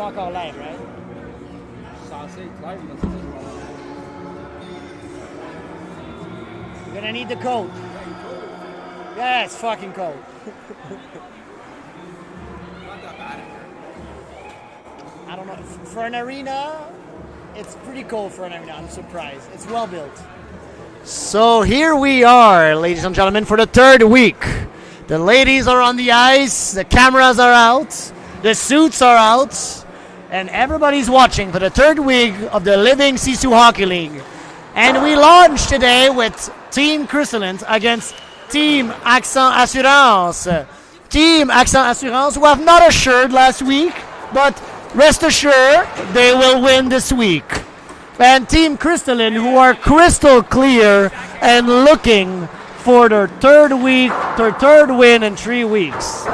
encore live, right? Censé être live, mais c'est ça. You're gonna need the coat. Yeah, it's fucking cold. Not that bad in here. I don't know. For an arena, it's pretty cold for an arena. I'm surprised. It's well built. So here we are, ladies and gentlemen, for the third week. The ladies are on the ice, the cameras are out, the suits are out, and everybody's watching for the third week of the Living Sisu Hockey League. And we launched today with Team Crystalline against Team Accent Assurance. Team Accent Assurance, who have not assured last week, but rest assured they will win this week. And Team Crystalline, who are crystal clear and looking for their third win in 3 weeks.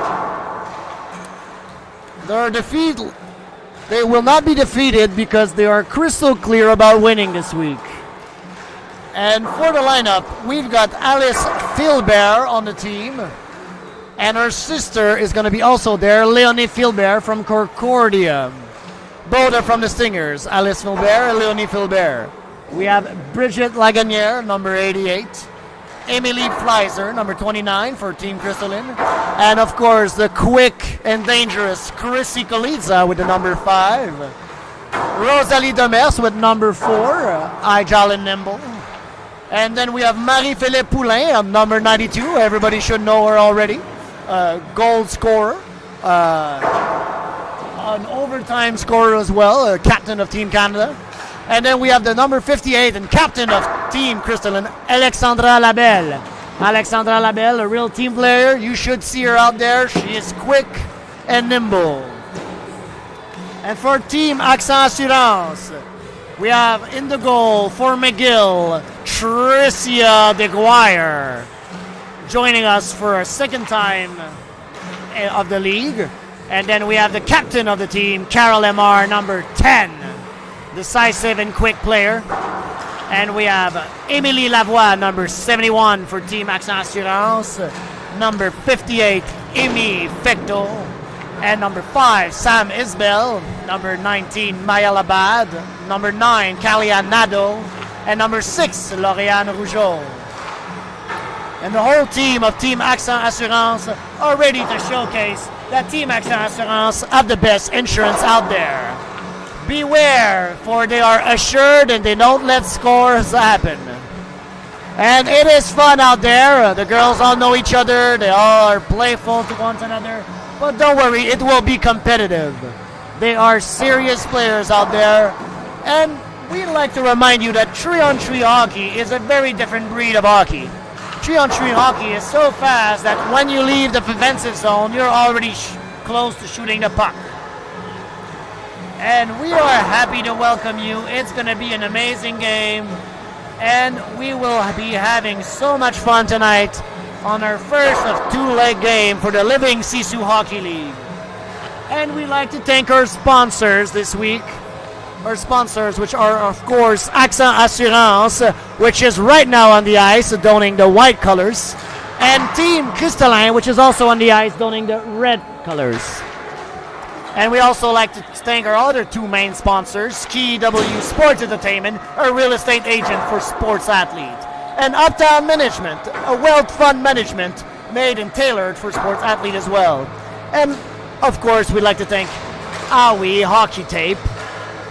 They will not be defeated because they are crystal clear about winning this week. And for the lineup, we've got Alice Philbert on the team. And her sister is going to be also there, Leonie Philbert from Concordia. Both are from the Stingers, Alice Philbert and Leonie Philbert. We have Bridget Lagunière, number 88. Emily Fleiser, number 29 for Team Crystalline. And of course, the quick and dangerous Chrissy Koliza with the number 5. Rosalie Demers with number 4, agile and nimble. And then we have Marie-Philippe Poulain, number 92. Everybody should know her already. Goal scorer. An overtime scorer as well, captain of Team Canada. And then we have the number 58 and captain of Team Crystalline, Alexandra Labelle. Alexandra Labelle, a real team player. You should see her out there. She is quick and nimble. And for Team Accent Assurance, we have in the goal for McGill, Tricia DeGuire, joining us for a second time of the league. And then we have the captain of the team, Carol Lemar, number 10, decisive and quick player. And we have Émilie Lavoie, number 71 for Team Accent Assurance, number 58, Amy Fecto, and number 5, Sam Isbell, number 19, Maya Labad, number 9, Kalia Nado, and number 6, Lauriane Rougeau. And the whole team of Team Accent Assurance are ready to showcase that Team Accent Assurance have the best insurance out there. Beware, for they are assured and they don't let scores happen. And it is fun out there. The girls all know each other. They all are playful to one another. But don't worry, it will be competitive. They are serious players out there. And we'd like to remind you that 3-on-3 hockey is a very different breed of hockey. 3-on-3 hockey is so fast that when you leave the defensive zone, you're already close to shooting the puck. And we are happy to welcome you. It's going to be an amazing game. And we will be having so much fun tonight on our first of 2-leg game for the Living Sisu Hockey League. And we'd like to thank our sponsors this week. Our sponsors, which are, of course, Accent Assurance, which is right now on the ice, donning the white colors, and Team Crystalline, which is also on the ice, donning the red colors. And we also like to thank our other 2 main sponsors, QMJHL Sports Entertainment, a real estate agent for sports athletes, and Uptown Management, a wealth fund management made and tailored for sports athlete as well. And, of course, we'd like to thank Aoi Hockey Tape,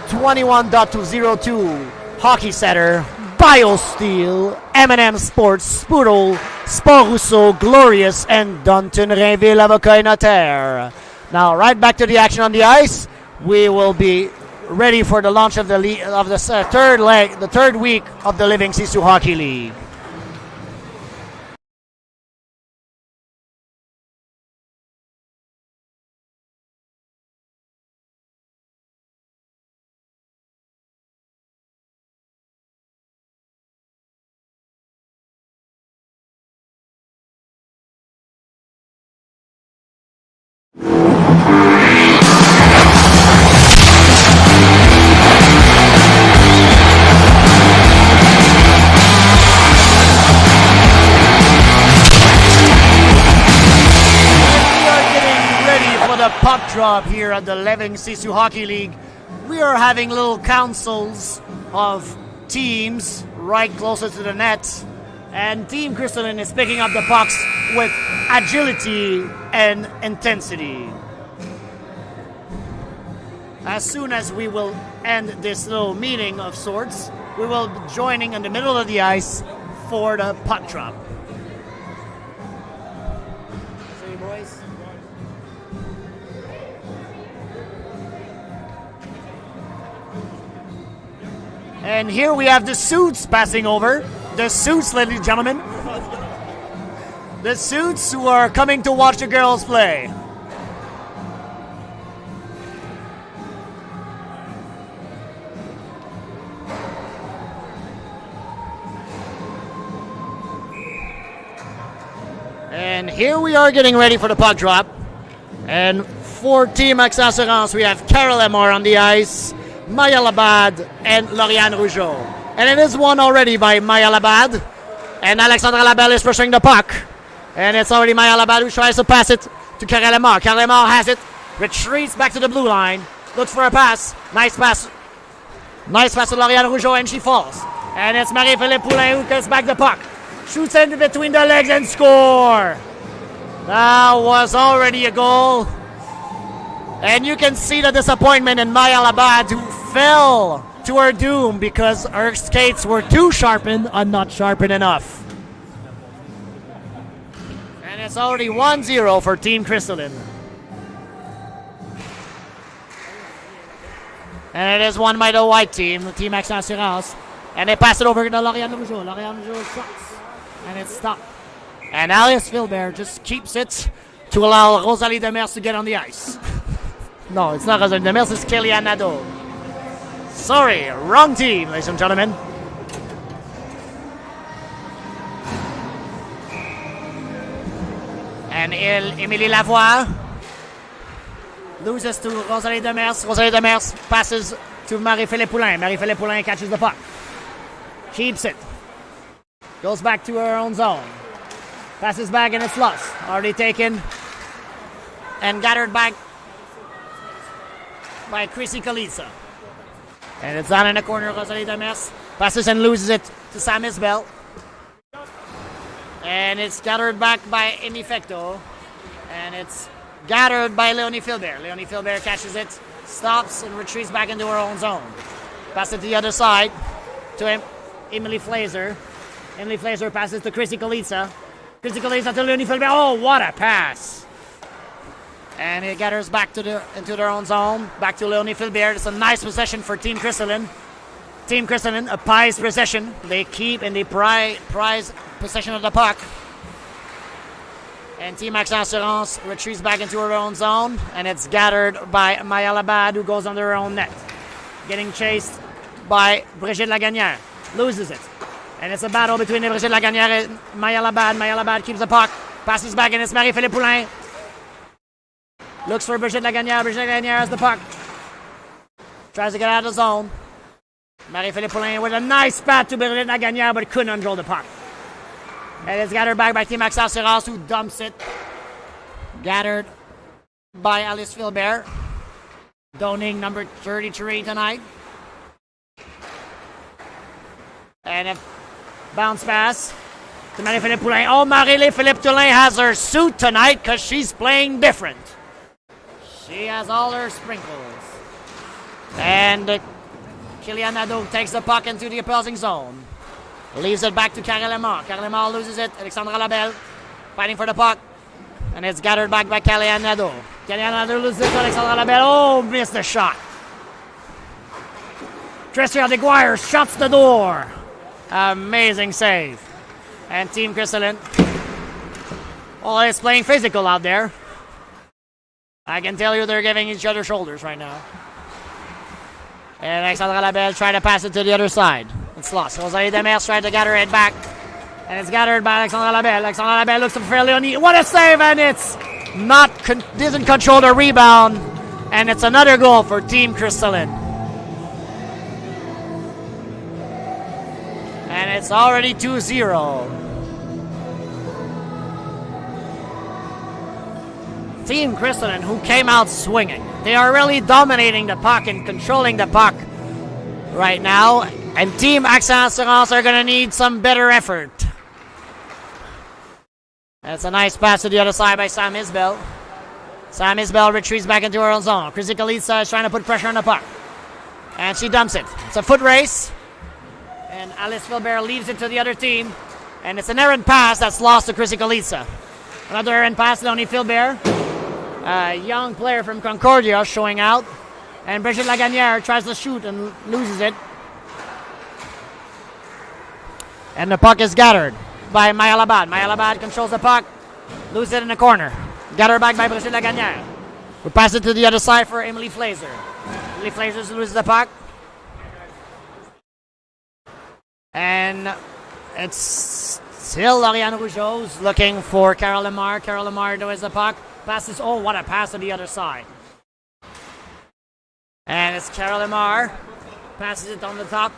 21.202, Hockey Etcetera, BioSteel, M&M Sports, Spoodle, Sport Rousseau, Glorious, and Dunton Rainville Avocat et Notaire. Now, right back to the action on the ice. We will be ready for the launch of the third week of the Living Sisu Hockey League. job here at the Leving Sisu Hockey League. We are having little councils of teams right closer to the net, and Team Crystalline is picking up the pucks with agility and intensity. As soon as we will end this little meeting of sorts, we will be joining in the middle of the ice for the puck drop. See, boys? And here we have the Suits passing over. The Suits, ladies and gentlemen. The Suits who are coming to watch the girls play. And here we are getting ready for the puck drop. And for Team Etcetera, we have Carol Lemar on the ice, Maya Labad, and Lauriane Rougeau. And it is won already by Maya Labad. And Alexandra Labelle is pushing the puck. And it's already Maya Labad who tries to pass it to Carol Lemar. Carol Lemar has it, retreats back to the blue line, looks for a pass. Nice pass. Nice pass to Lauriane Rougeau, and she falls. And it's Marie-Philippe Poulin who gets back the puck. Shoots in between the legs and score. That was already a goal. And you can see the disappointment in Maya Labad, who fell to her doom because her skates were too sharpened and not sharpened enough. And it's already 1-0 for Team Crystalline. And it is won by the white team, the Team Etcetera. And they pass it over to Lauriane Rougeau. Lauriane Rougeau shots. And it's stopped. And Alice Philbert just keeps it to allow Rosalie Demers to get on the ice. No, it's not Rosalie Demers, it's Kellyanne Nadeau. Sorry, wrong team, ladies and gentlemen. And Émilie Lavoie loses to Rosalie Demers. Rosalie Demers passes to Marie-Philippe Poulin. Marie-Philippe Poulin catches the puck. Keeps it. Goes back to her own zone. Passes back and it's lost. Already taken and gathered back by Chrissy Kalitsa. And it's down in the corner. Rosalie Demers passes and loses it to Sam Isbell. And it's gathered back by Amy Fecto. And it's gathered by Leonie Philbert. Leonie Philbert catches it, stops, and retreats back into her own zone. Pass it to the other side to Emily Flazer. Emily Flazer passes to Chrissy Kalitsa. Chrissy Kalitsa to Leonie Philbert. Oh, what a pass! And it gathers back into their own zone. Back to Leonie Philbert. It's a nice possession for Team Crystalline. Team Crystalline, a prize possession. They keep and they prize possession of the puck. And Team Etcetera retreats back into her own zone. And it's gathered by Maya Labad, who goes under her own net. Getting chased by Brigitte Lagagnère. Loses it. And it's a battle between Brigitte Lagagnère and Maya Labad. Maya Labad keeps the puck. Passes back and it's Marie-Philippe Poulin. Looks for Brigitte Lagagnère. Brigitte Lagagnère has the puck. Tries to get out of the zone. Marie-Philippe Poulin with a nice pat to Brigitte Lagagnère, but couldn't control the puck. And it's gathered back by Team Etcetera, who dumps it. Gathered by Alice Philbert. Donning number 33 tonight. And a bounce pass to Marie-Philippe Poulin. Oh, Marie-Philippe Poulin has her suit tonight because she's playing different. She has all her sprinkles. And Kellyanne Nadeau takes the puck into the opposing zone. Leaves it back to Carol Lemar. Carol Lemar loses it. Alexandra Labelle fighting for the puck. And it's gathered back by Kellyanne Nadeau. Kellyanne Nadeau loses it to Alexandra Labelle. Oh, missed the shot. Tricia DeGuire shuts the door. Amazing save. And Team Crystalline, well, it's playing physical out there. I can tell you they're giving each other shoulders right now. And Alexandra Labelle trying to pass it to the other side. It's lost. Rosalie Demers tried to gather it back. And it's gathered by Alexandra Labelle. Alexandra Labelle looks for Leonie. What a save! And it's doesn't control the rebound. And it's another goal for Team Crystalline. And it's already 2-0. Team Crystalline, who came out swinging. They are really dominating the puck and controlling the puck right now. And Team Etcetera are going to need some better effort. That's a nice pass to the other side by Sam Isbell. Sam Isbell retreats back into her own zone. Chrissy Kalitsa is trying to put pressure on the puck. And she dumps it. It's a foot race. And Alice Philbert leaves it to the other team. And it's an errant pass that's lost to Chrissy Kalitsa. Another errant pass, Leonie Philbert. A young player from Concordia showing out. And Brigitte Lagagnère tries to shoot and loses it. And the puck is gathered by Maya Labad. Maya Labad controls the puck. Loses it in the corner. Gathered back by Brigitte Lagagnère. We pass it to the other side for Emily Flazer. Emily Flazer loses the puck. And it's still Lauriane Rougeau's looking for Carol Lamar. Carol Lamar does the puck. Passes. Oh, what a pass to the other side. And it's Carol Lamar. Passes it on the top.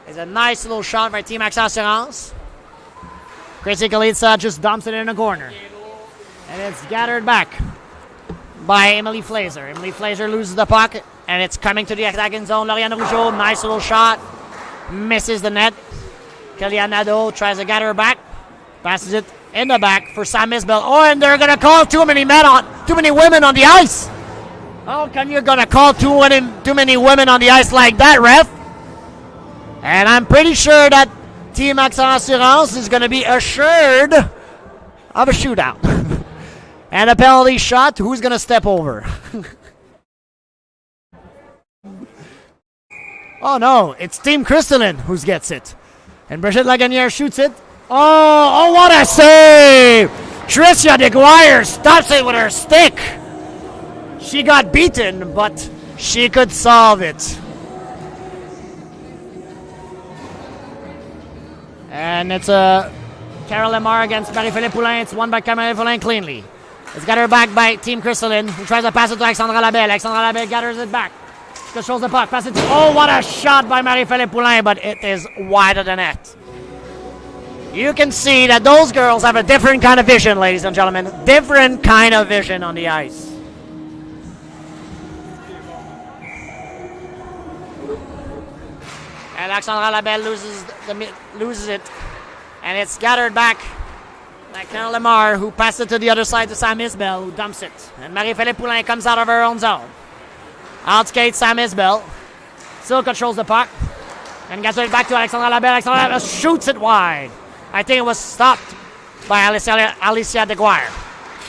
It's a nice little shot by Team Etcetera. Chrissy Kalitsa just dumps it in the corner. And it's gathered back by Emily Flazer. Emily Flazer loses the puck, and it's coming to the attacking zone. Lauriane Rougeau, nice little shot. Misses the net. Kellyanne Nadeau tries to gather her back. Passes it in the back for Sam Isbell. Oh, and they're going to call too many women on the ice. How come you're going to call too many women on the ice like that, ref? And I'm pretty sure that Team Etcetera is going to be assured of a shootout. And a penalty shot. Who's going to step over? Oh no, it's Team Crystalline who gets it. And Brigitte Lagagnère shoots it. Oh, what a save! Tricia DeGuire stops it with her stick. She got beaten, but she could solve it. And it's a Carol Lamar against Marie-Philippe Poulin. It's won by Marie-Philippe Poulin cleanly. It's gathered back by Team Crystalline, who tries to pass it to Alexandra Labelle. Alexandra Labelle gathers it back. Controls the puck. Pass it. Oh, what a shot by Marie-Philippe Poulin, but it is wide of the net. You can see that those girls have a different kind of vision, ladies and gentlemen. Different kind of vision on the ice. And Alexandra Labelle loses it. And it's gathered back by Carol Lamar, who passes it to the other side to Sam Isbell, who dumps it. And Marie-Philippe Poulin comes out of her own zone. Outskates Sam Isbell. Still controls the puck. And gets it back to Alexandra Labelle. Alexandra Labelle shoots it wide. I think it was stopped by Alicia DeGuire.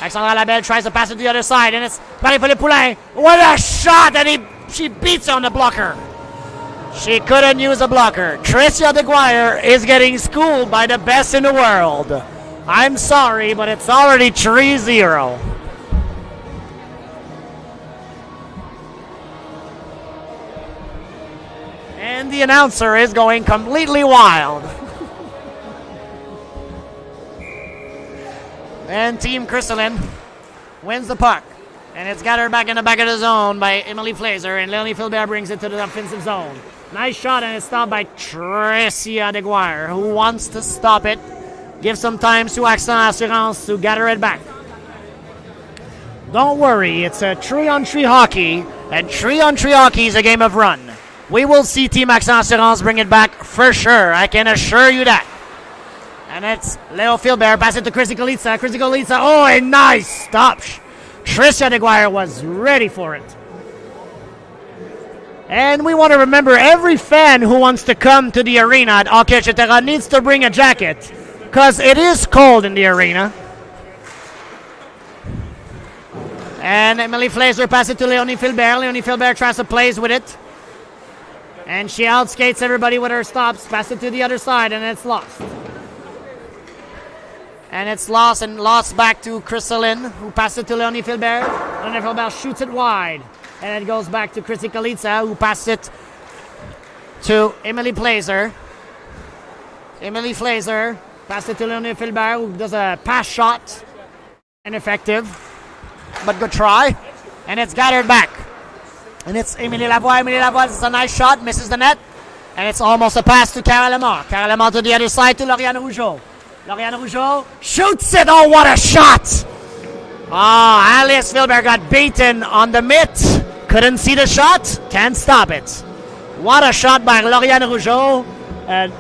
Alexandra Labelle tries to pass it to the other side. And it's Marie-Philippe Poulin. What a shot! And she beats on the blocker. She couldn't use a blocker. Tricia DeGuire is getting schooled by the best in the world. I'm sorry, but it's already 3-0. And the announcer is going completely wild. And Team Crystalline wins the puck. And it's gathered back in the back of the zone by Emily Flazer. And Leonie Philbert brings it to the offensive zone. Nice shot, and it's stopped by Tricia DeGuire, who wants to stop it. Give some time to Etcetera to gather it back. Don't worry, it's a 3-on-3 hockey. And 3-on-3 hockey is a game of run. We will see Team Etcetera bring it back for sure. I can assure you that. And it's Leo Philbert. Pass it to Chrissy Kalitsa. Chrissy Kalitsa. Oh, a nice stop. Tricia DeGuire was ready for it. And we want to remember every fan who wants to come to the arena at Hockey Etcetera needs to bring a jacket, because it is cold in the arena. And Emily Flazer passes it to Leonie Philbert. Leonie Philbert tries to plays with it. And she outskates everybody with her stops. Pass it to the other side, and it's lost. And it's lost back to Crystalline, who passes it to Leonie Philbert. Leonie Philbert shoots it wide. And it goes back to Chrissy Kalitsa, who passes it to Emily Flazer. Emily Flazer passes it to Leonie Philbert, who does a pass shot. Ineffective, but good try. And it's gathered back. And it's Emilie Lavoie. Emilie Lavoie, it's a nice shot, misses the net. And it's almost a pass to Carol Lamar. Carol Lamar to the other side to Lauriane Rougeau. Lauriane Rougeau shoots it. Oh, what a shot! Alice Filbert got beaten on the mitt. Couldn't see the shot. Can't stop it. What a shot by Lauriane Rougeau. An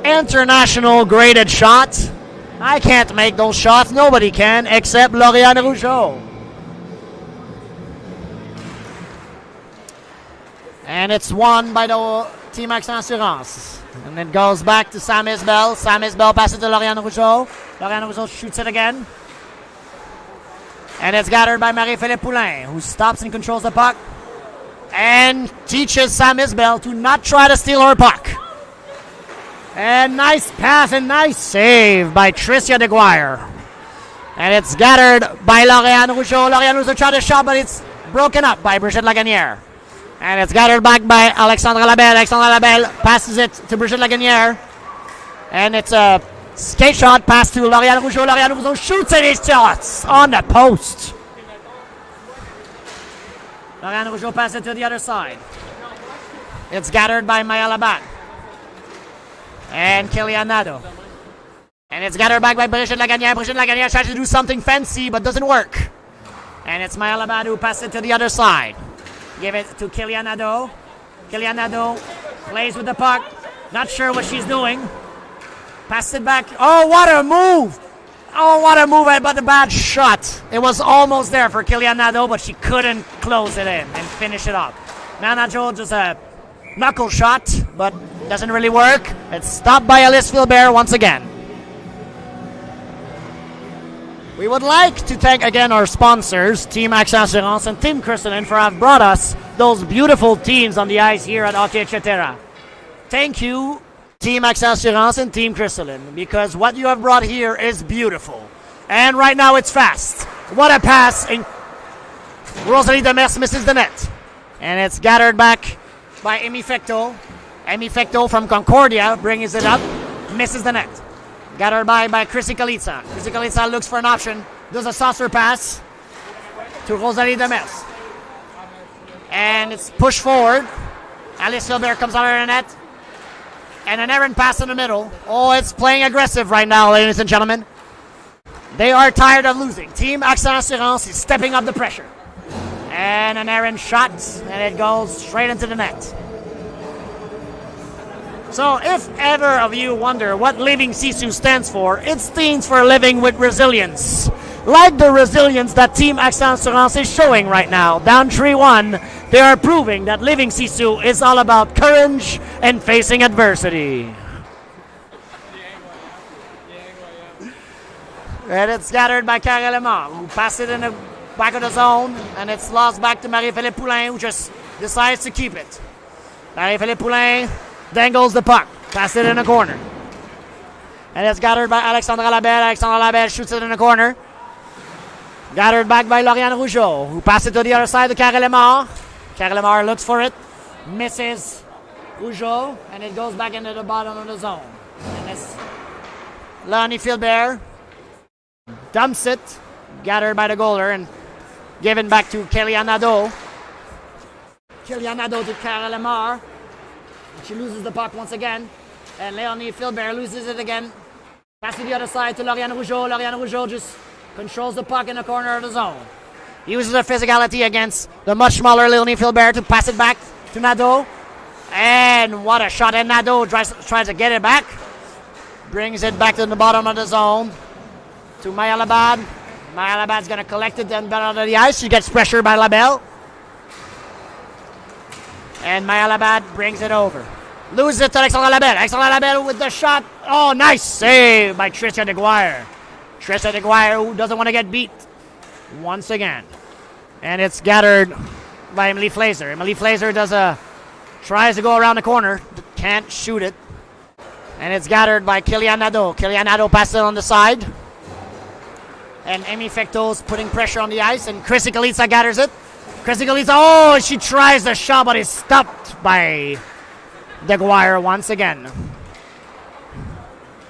international graded shot. I can't make those shots. Nobody can except Lauriane Rougeau. And it's won by the Team Accent Assurance. And it goes back to Sam Isbell. Sam Isbell passes to Lauriane Rougeau. Lauriane Rougeau shoots it again. And it's gathered by Marie-Philippe Poulin, who stops and controls the puck. And teaches Sam Isbell to not try to steal her puck. And nice pass and nice save by Tricia DeGuire. And it's gathered by Lauriane Rougeau. Lauriane Rougeau tried to shot, but it's broken up by Brigitte Lagunière. And it's gathered back by Alexandra Labelle. Alexandra Labelle passes it to Brigitte Lagunière. And it's a skate shot pass to Lauriane Rougeau. Lauriane Rougeau shoots and he shots on the post. Lauriane Rougeau passes it to the other side. It's gathered by Maya Labat. And Kilian Nadeau. And it's gathered back by Brigitte Lagunière. Brigitte Lagunière tries to do something fancy but doesn't work. And it's Maya Labat who passes it to the other side. Give it to Kilian Nadeau. Kilian Nadeau plays with the puck. Not sure what she's doing. Passes it back. Oh, what a move! Oh, what a move, but a bad shot. It was almost there for Kilian Nadeau, but she couldn't close it in and finish it up. Nana Joe just a knuckle shot, but doesn't really work. It's stopped by Alice Filbert once again. We would like to thank again our sponsors, Team Accent Assurance and Team Crystalline, for have brought us those beautiful teams on the ice here at Hockey Etcetera. Thank you, Team Accent Assurance and Team Crystalline, because what you have brought here is beautiful. And right now it's fast. What a pass. And Rosalie Demers misses the net. And it's gathered back by Amy Fecto. Amy Fecto from Concordia brings it up, misses the net. Gathered by Chrissy Kalitsa. Chrissy Kalitsa looks for an option, does a saucer pass to Rosalie Demers. And it's pushed forward. Alice Filbert comes out of the net. And an errant pass in the middle. Oh, it's playing aggressive right now, ladies and gentlemen. They are tired of losing. Team Accent Assurance is stepping up the pressure. And an errant shot, and it goes straight into the net. So if ever of you wonder what Living Sisu stands for, it stands for living with resilience. Like the resilience that Team Accent Assurance is showing right now, down 3-1, they are proving that Living Sisu is all about courage and facing adversity. And it's gathered by Karel Lemar, who passed it in the back of the zone, and it's lost back to Marie-Philippe Poulin, who just decides to keep it. Marie-Philippe Poulin dangles the puck, passes it in the corner. And it's gathered by Alexandra Labelle. Alexandra Labelle shoots it in the corner. Gathered back by Lauriane Rougeau, who passes it to the other side to Karel Lemar. Karel Lemar looks for it, misses Rougeau, and it goes back into the bottom of the zone. And it's Lauriane Filbert dumps it, gathered by the goaler, and given back to Kilian Nadeau. Kilian Nadeau to Karel Lemar. She loses the puck once again, and Lauriane Filbert loses it again. Pass to the other side to Lauriane Rougeau. Lauriane Rougeau just controls the puck in the corner of the zone. Uses her physicality against the much smaller Lauriane Filbert to pass it back to Nadeau. And what a shot, and Nadeau tries to get it back. Brings it back to the bottom of the zone to Maya Labad. Maya Labad's going to collect it and down under the ice. She gets pressure by Labelle. And Maya Labad brings it over. Loses it to Alexandra Labelle. Alexandra Labelle with the shot. Oh, nice save by Tricia DeGuire. Tricia DeGuire, who doesn't want to get beat once again. And it's gathered by Emily Flazer. Emily Flazer tries to go around the corner. Can't shoot it. And it's gathered by Kilian Nadeau. Kilian Nadeau passes it on the side. And Amy Fecto's putting pressure on the ice. And Chrissy Kalitsa gathers it. Chrissy Kalitsa, oh, she tries the shot, but is stopped by DeGuire once again.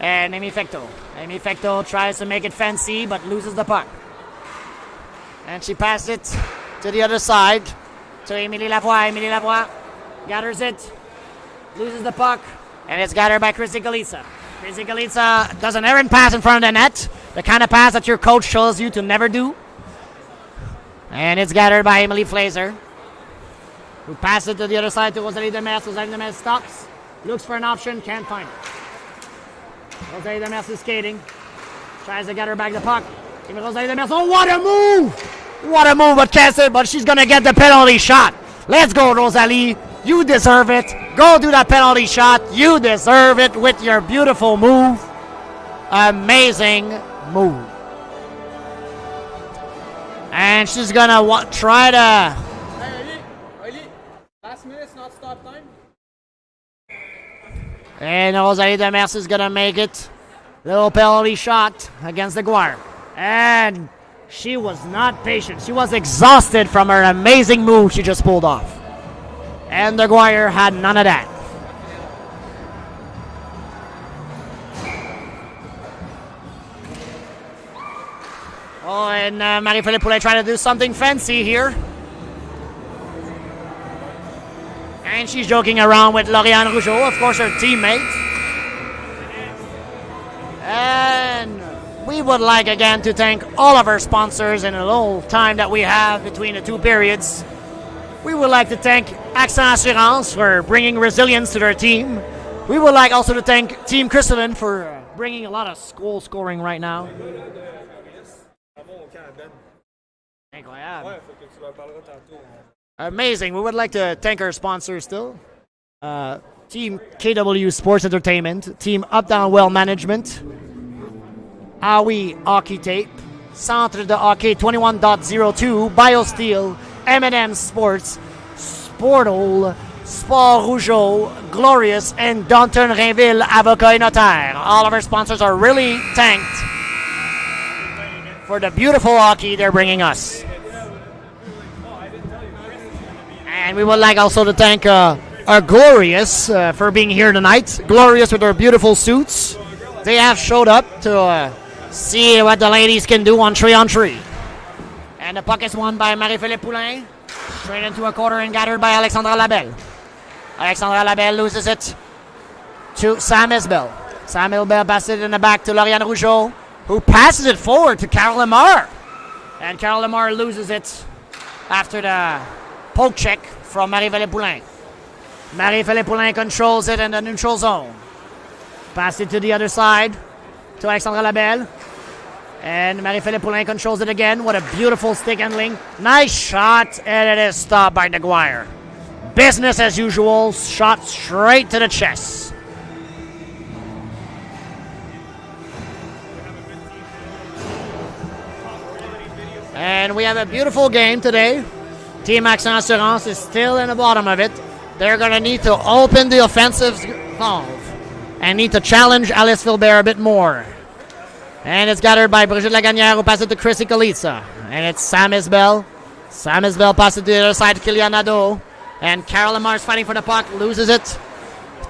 And Amy Fecto. Amy Fecto tries to make it fancy, but loses the puck. And she passes it to the other side to Emilie Lavoie. Emilie Lavoie gathers it, loses the puck, and it's gathered by Chrissy Kalitsa. Chrissy Kalitsa does an errant pass in front of the net, the kind of pass that your coach shows you to never do. And it's gathered by Emily Flazer, who passes it to the other side to Rosalie Demers. Rosalie Demers stops, looks for an option, can't find it. Rosalie Demers is skating, tries to get her back the puck. Rosalie Demers, oh, what a move! What a move, but she's gonna get the penalty shot. Let's go, Rosalie. You deserve it. Go do that penalty shot. You deserve it with your beautiful move. Amazing move. And she's gonna try to. Hey, Ali. Last minute's not stop time. And Rosalie Demers is gonna make it. Little penalty shot against the Guire. And she was not patient. She was exhausted from her amazing move she just pulled off. And the Guire had none of that. Oh, and Marie-Philippe Poulin trying to do something fancy here. And she's joking around with Lauriane Rougeau, of course, her teammate. And we would like again to thank all of our sponsors in a little time that we have between the two periods. We would like to thank Accent Assurance for bringing resilience to their team. We would like also to thank Team Crystalline for bringing a lot of goal scoring right now. Incroyable. Amazing. We would like to thank our sponsors still. Team KW Sports Entertainment, Team Up Down Well Management, Aoi Hockey Tape, Centre de Hockey 21.02, BioSteel, M&M Sports, Sportol, Sport Rougeau, Glorious, and Danton Rainville Avocat et Notaire. All of our sponsors are really thanked for the beautiful hockey they're bringing us. And we would like also to thank our Glorious for being here tonight. Glorious with their beautiful suits. They have showed up to see what the ladies can do on 3-on-3. And the puck is won by Marie-Philippe Poulin. Straight into a corner and gathered by Alexandra Labelle. Alexandra Labelle loses it to Sam Isbell. Sam Isbell passes it in the back to Lauriane Rougeau, who passes it forward to Carol Lemar. And Carol Lemar loses it after the poke check from Marie-Philippe Poulin. Marie-Philippe Poulin controls it in the neutral zone. Pass it to the other side to Alexandra Labelle. And Marie-Philippe Poulin controls it again. What a beautiful stick handling. Nice shot, and it is stopped by the Guire. Business as usual, shot straight to the chest. And we have a beautiful game today. Team Accent Assurance is still in the bottom of it. They're going to need to open the offensive valve and need to challenge Alice Filbert a bit more. And it's gathered by Brigitte Lagagnère, who passes it to Chrissy Kalitsa. And it's Sam Isbell. Sam Isbell passes it to the other side to Kilian Nadeau. And Carol Lemar is fighting for the puck, loses it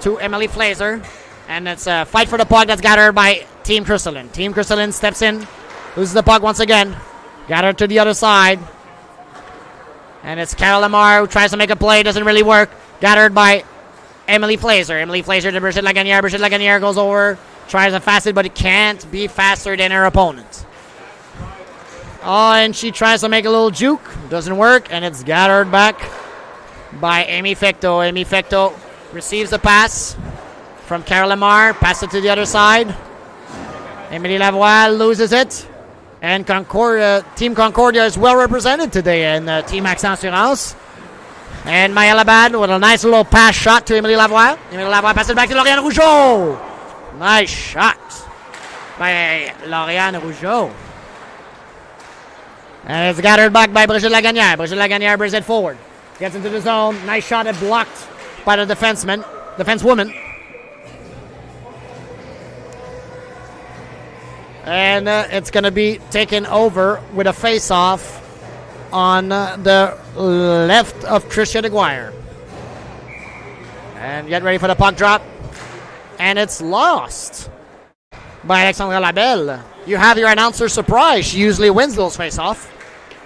to Emily Flazer. And it's a fight for the puck that's gathered by Team Crystalline. Team Crystalline steps in, loses the puck once again. Gathered to the other side. And it's Carol Lemar who tries to make a play, doesn't really work. Gathered by Emily Flazer. Emily Flazer to Brigitte Lagagnère. Brigitte Lagagnère goes over, tries to fast it, but it can't be faster than her opponent. Oh, and she tries to make a little juke. Doesn't work, and it's gathered back by Amy Fecto. Amy Fecto receives the pass from Carol Lemar. Pass it to the other side. Emily Lavoie loses it. And Team Concordia is well represented today in Team Accent Assurance. And Maya Labad with a nice little pass shot to Emily Lavoie. Emily Lavoie passes it back to Lauriane Rougeau. Nice shot by Lauriane Rougeau. And it's gathered back by Brigitte Lagagnère. Brigitte Lagagnère brings it forward. Gets into the zone. Nice shot and blocked by the defensewoman. And it's going to be taken over with a face-off on the left of Tricia DeGuire. And get ready for the puck drop. And it's lost by Alexandra Labelle. You have your announcer surprise. She usually wins those face-off.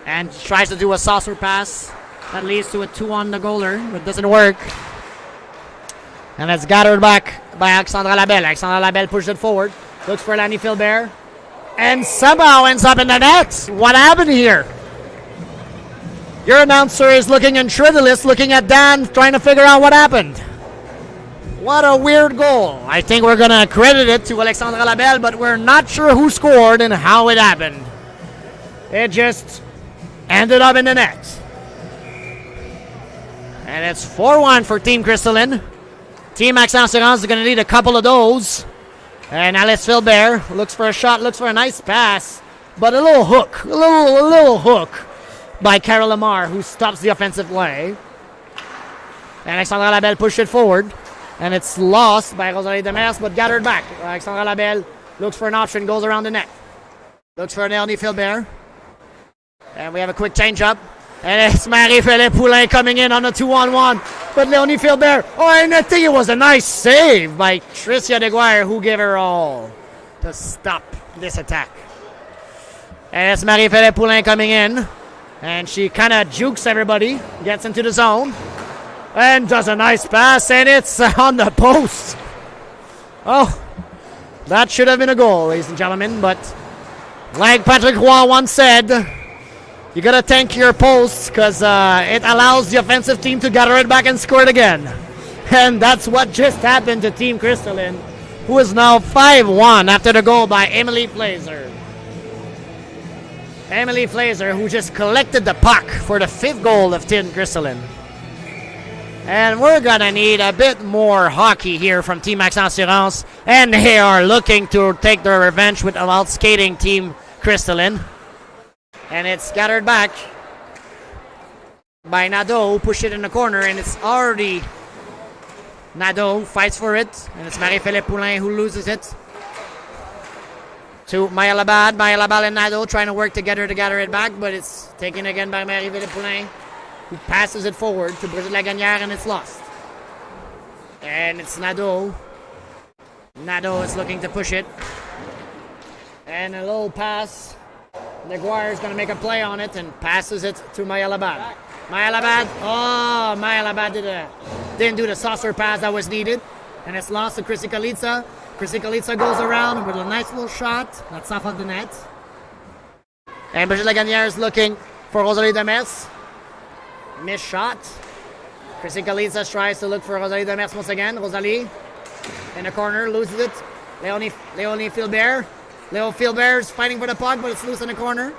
And tries to do a saucer pass that leads to a 2-on-the-goaler, but doesn't work. And it's gathered back by Alexandra Labelle. Alexandra Labelle pushes it forward. Looks for Lanny Filbert. And somehow ends up in the net. What happened here? Your announcer is looking incredulous, looking at Dan, trying to figure out what happened. What a weird goal. I think we're going to credit it to Alexandra Labelle, but we're not sure who scored and how it happened. It just ended up in the net. And it's 4-1 for Team Crystalline. Team Accent Assurance is going to need a couple of those. And Alice Philbert looks for a shot, looks for a nice pass. But a little hook, a little hook by Carol Lamar, who stops the offensive play. And Alexandra Labelle pushed it forward. And it's lost by Rosalie Demers, but gathered back. Alexandra Labelle looks for an option, goes around the net. Looks for Leonie Philbert. And we have a quick change-up. And it's Marie-Philippe Poulin coming in on a 2-on-1. But Leonie Philbert, and I think it was a nice save by Tricia DeGuire, who gave her all to stop this attack. And it's Marie-Philippe Poulin coming in. And she kind of jukes everybody, gets into the zone. And does a nice pass, and it's on the post. Oh, that should have been a goal, ladies and gentlemen. But like Patrick Roy once said, you got to thank your posts because it allows the offensive team to gather it back and score it again. And that's what just happened to Team Crystalline, who is now 5-1 after the goal by Emily Flazer. Emily Flazer, who just collected the puck for the 5th goal of Team Crystalline. And we're going to need a bit more hockey here from Team Accent Assurance. And they are looking to take their revenge with an out-skating Team Crystalline. And it's gathered back by Nadeau, who pushed it in the corner. And it's already Nadeau fights for it. And it's Marie-Philippe Poulin who loses it to Maya Labad. Maya Labad and Nadeau trying to work together to gather it back. But it's taken again by Marie-Philippe Poulin, who passes it forward to Brigitte Lagagnère, and it's lost. And it's Nadeau. Nadeau is looking to push it. And a little pass. Naguire is going to make a play on it and passes it to Maya Labad. Maya Labad. Oh, Maya Labad didn't do the saucer pass that was needed. And it's lost to Chrissy Kalitsa. Chrissy Kalitsa goes around with a nice little shot. That's off of the net. And Brigitte Lagagnère is looking for Rosalie Demers. Missed shot. Chrissy Kalitsa tries to look for Rosalie Demers once again. Rosalie in the corner, loses it. Leonie Philbert. Leo Philbert is fighting for the puck, but it's loose in the corner.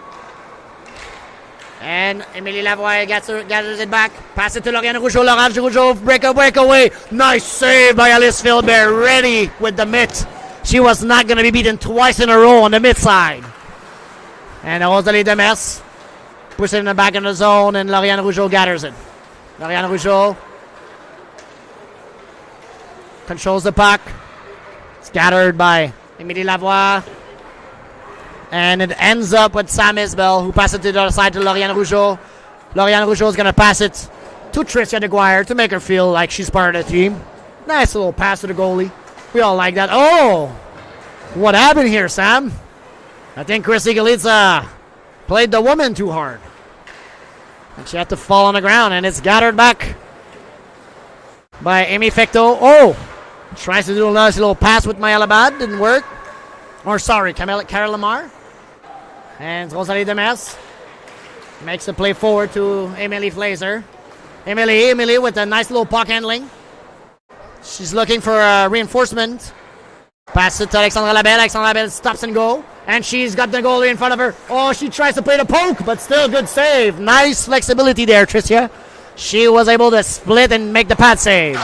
And Emilie Lavoie gathers it back. Pass it to Lauriane Rougeau. Laurence Rougeau, breakaway. Nice save by Alice Philbert. Ready with the mitt. She was not going to be beaten twice in a row on the mid side. And Rosalie Demers pushes it in the back in the zone, and Lauriane Rougeau gathers it. Lauriane Rougeau controls the puck. It's gathered by Emilie Lavoie. And it ends up with Sam Isbell, who passes it to the other side to Lauriane Rougeau. Lauriane Rougeau is going to pass it to Tricia DeGuire to make her feel like she's part of the team. Nice little pass to the goalie. We all like that. Oh! What happened here, Sam? I think Chrissy Galitza played the woman too hard. And she had to fall on the ground, and it's gathered back by Amy Fecto. Oh! Tries to do a nice little pass with Maya Labad. Didn't work. Or sorry, Carol Lamar. And Rosalie Demers makes a play forward to Emily Flazer. Emily with a nice little puck handling. She's looking for a reinforcement. Pass it to Alexandra Labelle. Alexandra Labelle stops and go. And she's got the goalie in front of her. Oh, she tries to play the poke, but still good save. Nice flexibility there, Tricia. She was able to split and make the pad save.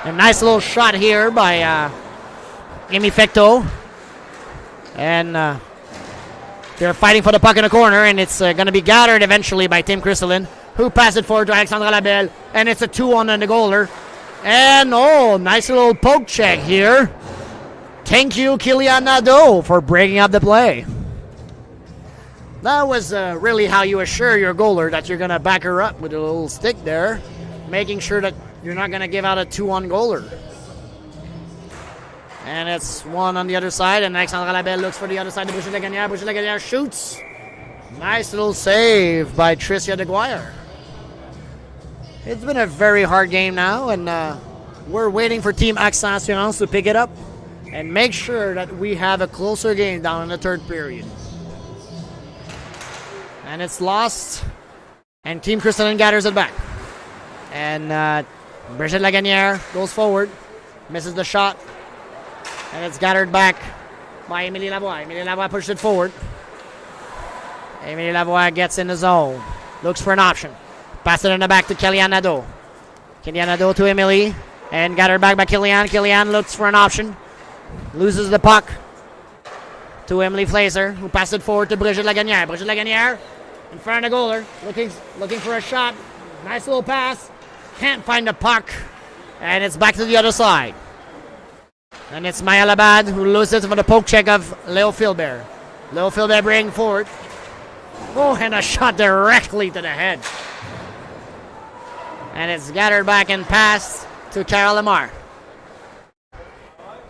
A nice little shot here by Amy Fecto. And they're fighting for the puck in the corner, and it's going to be gathered eventually by Tim Crystalline, who passes it forward to Alexandra Labelle, and it's a 2-1 on the goaler. And, oh, nice little poke check here. Thank you, Kilian Nadeau, for breaking up the play. That was really how you assure your goaler that you're going to back her up with a little stick there, making sure that you're not going to give out a 2-1 goaler. And it's one on the other side, and Alexandra Labelle looks for the other side to Brigitte Lagagnère. Brigitte Lagagnère shoots. Nice little save by Tricia DeGuire. It's been a very hard game now, and we're waiting for Team Accent Assurance to pick it up and make sure that we have a closer game down in the third period. And it's lost. And Team Crystalline gathers it back. And Brigitte Lagagnère goes forward. Misses the shot. And it's gathered back by Émilie Lavoie. Émilie Lavoie pushes it forward. Émilie Lavoie gets in the zone. Looks for an option. Pass it in the back to Kellyanne Nadeau. Kellyanne Nadeau to Émilie. And gathered back by Kellyanne. Kellyanne looks for an option. Loses the puck to Émilie Flazer, who passed it forward to Brigitte Lagagnère. Brigitte Lagagnère in front of the goaler, looking for a shot. Nice little pass. Can't find the puck. And it's back to the other side. And it's Maya Labad who loses it for the poke check of Léo Philbert. Léo Philbert bringing forward. Oh, and a shot directly to the head. And it's gathered back and passed to Carol Lamar.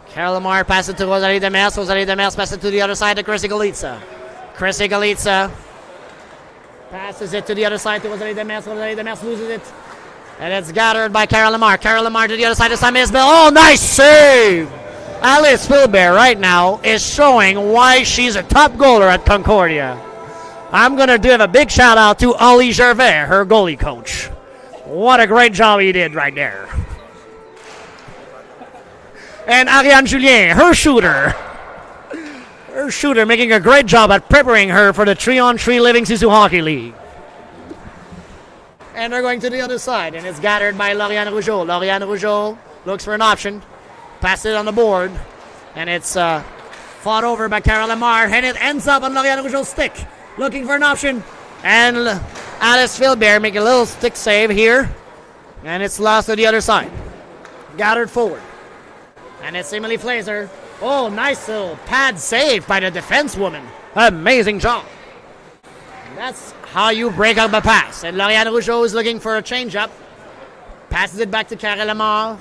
Carol Lamar passes it to Rosalie Demers. Rosalie Demers passes it to the other side to Chrissy Galitza. Chrissy Galitza passes it to the other side to Rosalie Demers. Rosalie Demers loses it. And it's gathered by Carol Lamar. Carol Lamar to the other side to Sam Isbell. Oh, nice save! Alice Philbert right now is showing why she's a top goaler at Concordia. I'm going to give a big shout out to Ollie Gervais, her goalie coach. What a great job he did right there. And Ariane Julien, her shooter. Her shooter making a great job at preparing her for the 3-on-3 Living Sisu Hockey League. And they're going to the other side, and it's gathered by Lauriane Rougeau. Lauriane Rougeau looks for an option. Pass it on the board. And it's fought over by Carol Lamar, and it ends up on Lauriane Rougeau's stick. Looking for an option. And Alice Philbert making a little stick save here. And it's lost to the other side. Gathered forward. And it's Émilie Flazer. Oh, nice little pad save by the defense woman. Amazing job. And that's how you break up a pass. And Lauriane Rougeau is looking for a change-up. Passes it back to Carol Lamar.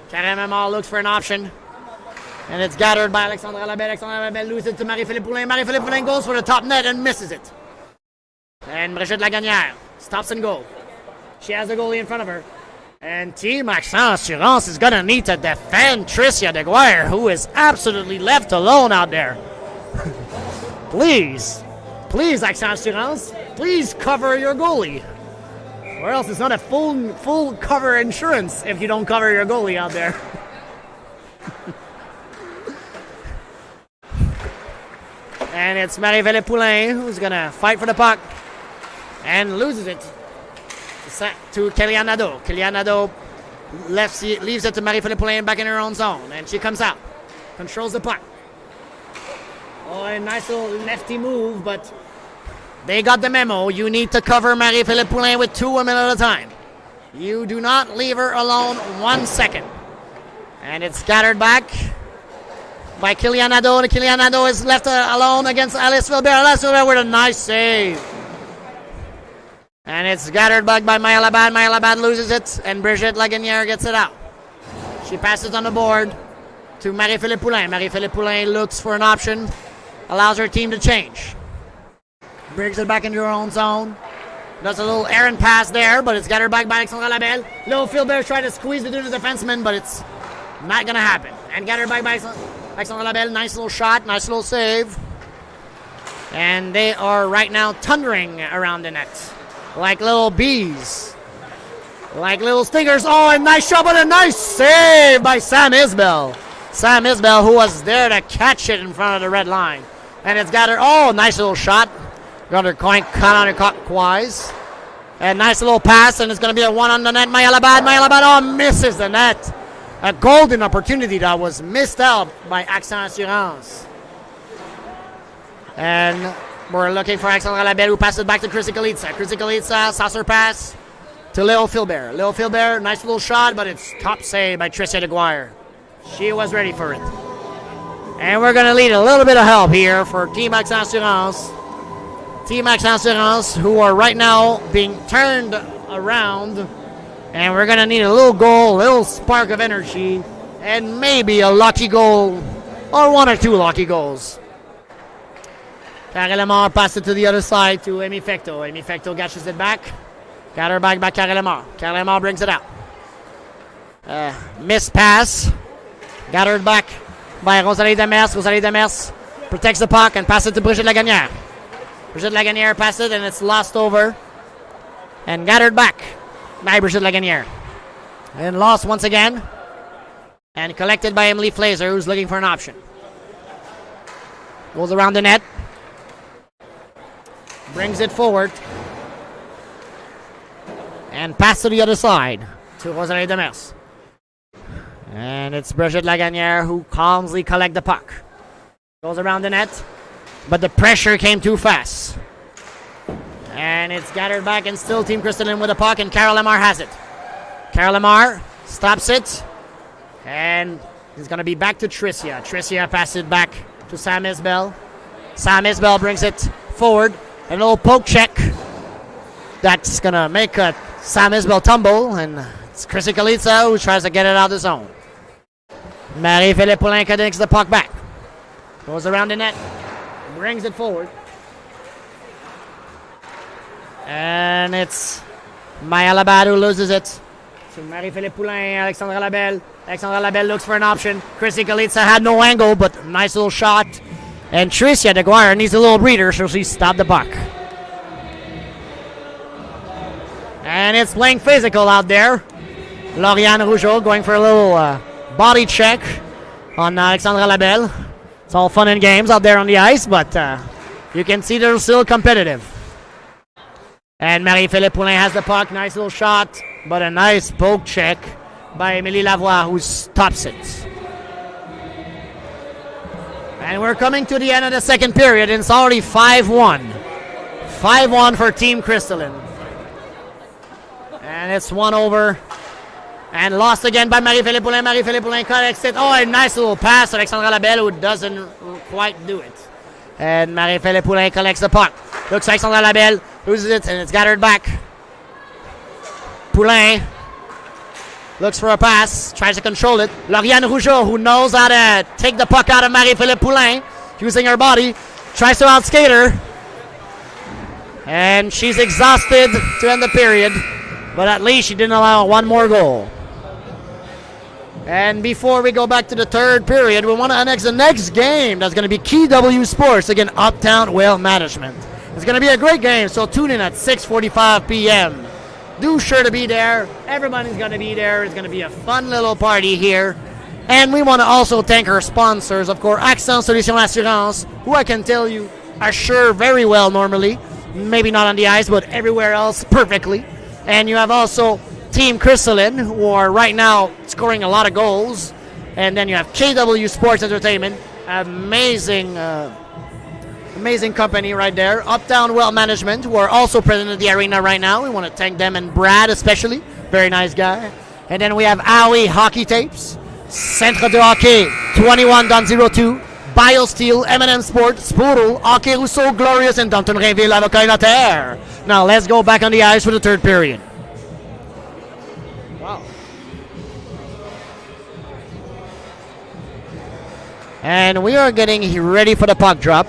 Carol Lamar looks for an option. And it's gathered by Alexandra Labelle. Alexandra Labelle loses it to Marie-Philippe Poulin. Marie-Philippe Poulin goes for the top net and misses it. And Brigitte Lagagnère stops and goal. She has the goalie in front of her. And Team Accent Assurance is going to need to defend Tricia DeGuire, who is absolutely left alone out there. Please, Accent Assurance, please cover your goalie. Or else it's not a full cover insurance if you don't cover your goalie out there. And it's Marie-Philippe Poulin who's going to fight for the puck and loses it to Kellyanne Nadeau. Kellyanne Nadeau leaves it to Marie-Philippe Poulin back in her own zone. And she comes out, controls the puck. Oh, a nice little lefty move, but they got the memo. You need to cover Marie-Philippe Poulin with 2 women at a time. You do not leave her alone 1 second. And it's scattered back by Kellyanne Nadeau. And Kellyanne Nadeau is left alone against Alice Philbert. Alice Philbert with a nice save. And it's scattered back by Maya Labad. Maya Labad loses it, and Brigitte Lagagnère gets it out. She passes on the board to Marie-Philippe Poulin. Marie-Philippe Poulin looks for an option, allows her team to change. Brings it back into her own zone. Does a little errant pass there, but it's gathered back by Alexandra Labelle. Léo Philbert trying to squeeze between the defensemen, but it's not going to happen. And gathered back by Alexandra Labelle. Nice little shot, nice little save. And they are right now thundering around the net like little bees, like little stingers. Oh, a nice shot, but a nice save by Sam Isbell. Sam Isbell, who was there to catch it in front of the red line. And it's gathered. Oh, nice little shot. Got her counterclockwise. And nice little pass, and it's going to be a one on the net. Maya Labad, oh, misses the net. A golden opportunity that was missed out by Accent Assurance. And we're looking for Alexandra Labelle, who passes it back to Chrissy Galitza. Chrissy Galitza, saucer pass to Léo Philbert. Léo Philbert, nice little shot, but it's top save by Tricia DeGuire. She was ready for it. And we're going to need a little bit of help here for Team Accent Assurance. Team Accent Assurance, who are right now being turned around. And we're going to need a little goal, a little spark of energy, and maybe a lucky goal, or 1 or 2 lucky goals. Carol Lamar passed it to the other side to Amy Fecto. Amy Fecto gashes it back. Got her back by Carol Lamar. Carol Lamar brings it out. Missed pass. Got her back by Rosalie Demers. Rosalie Demers protects the puck and passes it to Brigitte Lagagnère. Brigitte Lagagnère passes it, and it's lost over And gathered back by Brigitte Lagunière. And lost once again. And collected by Emily Flazer, who's looking for an option. Goes around the net. Brings it forward. And pass to the other side to Rosalie Demers. And it's Brigitte Lagunière who calmly collects the puck. Goes around the net. But the pressure came too fast. And it's gathered back and still Team Crystalline with the puck, and Carol Lamar has it. Carol Lamar stops it. And it's going to be back to Tricia. Tricia passes it back to Sam Isbell. Sam Isbell brings it forward. A little poke check. That's going to make Sam Isbell tumble. And it's Chrissy Kalitsa who tries to get it out of the zone. Marie-Philippe Poulin connects the puck back. Goes around the net. Brings it forward. And it's Maya Labad who loses it to Marie-Philippe Poulin, Alexandra Labelle. Alexandra Labelle looks for an option. Chrissy Kalitsa had no angle, but nice little shot. And Tricia DeGuire needs a little breather, so she stopped the puck. And it's playing physical out there. Lauriane Rougeau going for a little body check on Alexandra Labelle. It's all fun and games out there on the ice, but you can see they're still competitive. And Marie-Philippe Poulin has the puck. Nice little shot, but a nice poke check by Émilie Lavoie, who stops it. And we're coming to the end of the second period, and it's already 5-1. 5-1 for Team Crystalline. And it's one over. And lost again by Marie-Philippe Poulin. Marie-Philippe Poulin collects it. Oh, a nice little pass. Alexandra Labelle, who doesn't quite do it. And Marie-Philippe Poulin collects the puck. Looks Alexandra Labelle, loses it, and it's gathered back. Poulin looks for a pass, tries to control it. Lauriane Rougeau, who knows how to take the puck out of Marie-Philippe Poulin, using her body, tries to outskate her. And she's exhausted to end the period, but at least she didn't allow one more goal. And before we go back to the third period, we want to annex the next game. That's going to be KW Sports against Uptown Wealth Management. It's going to be a great game, so tune in at 6:45 p.m. Do sure to be there. Everybody's going to be there. It's going to be a fun little party here. And we want to also thank our sponsors, of course, Accent Solutions Assurance, who I can tell you assure very well normally. Maybe not on the ice, but everywhere else perfectly. And you have also Team Crystalline, who are right now scoring a lot of goals. And then you have KW Sports Entertainment, amazing company right there. Uptown Wealth Management, who are also present at the arena right now. We want to thank them, and Brad especially, very nice guy. And then we have Aoi Hockey Tapes, Centre de Hockey 21.02, BioSteel, M&M Sports, Spoodle, Hockey Rousseau, Glorious, and Danton Rainville, Avocat Notaire. Now let's go back on the ice for the third period. Wow. And we are getting ready for the puck drop.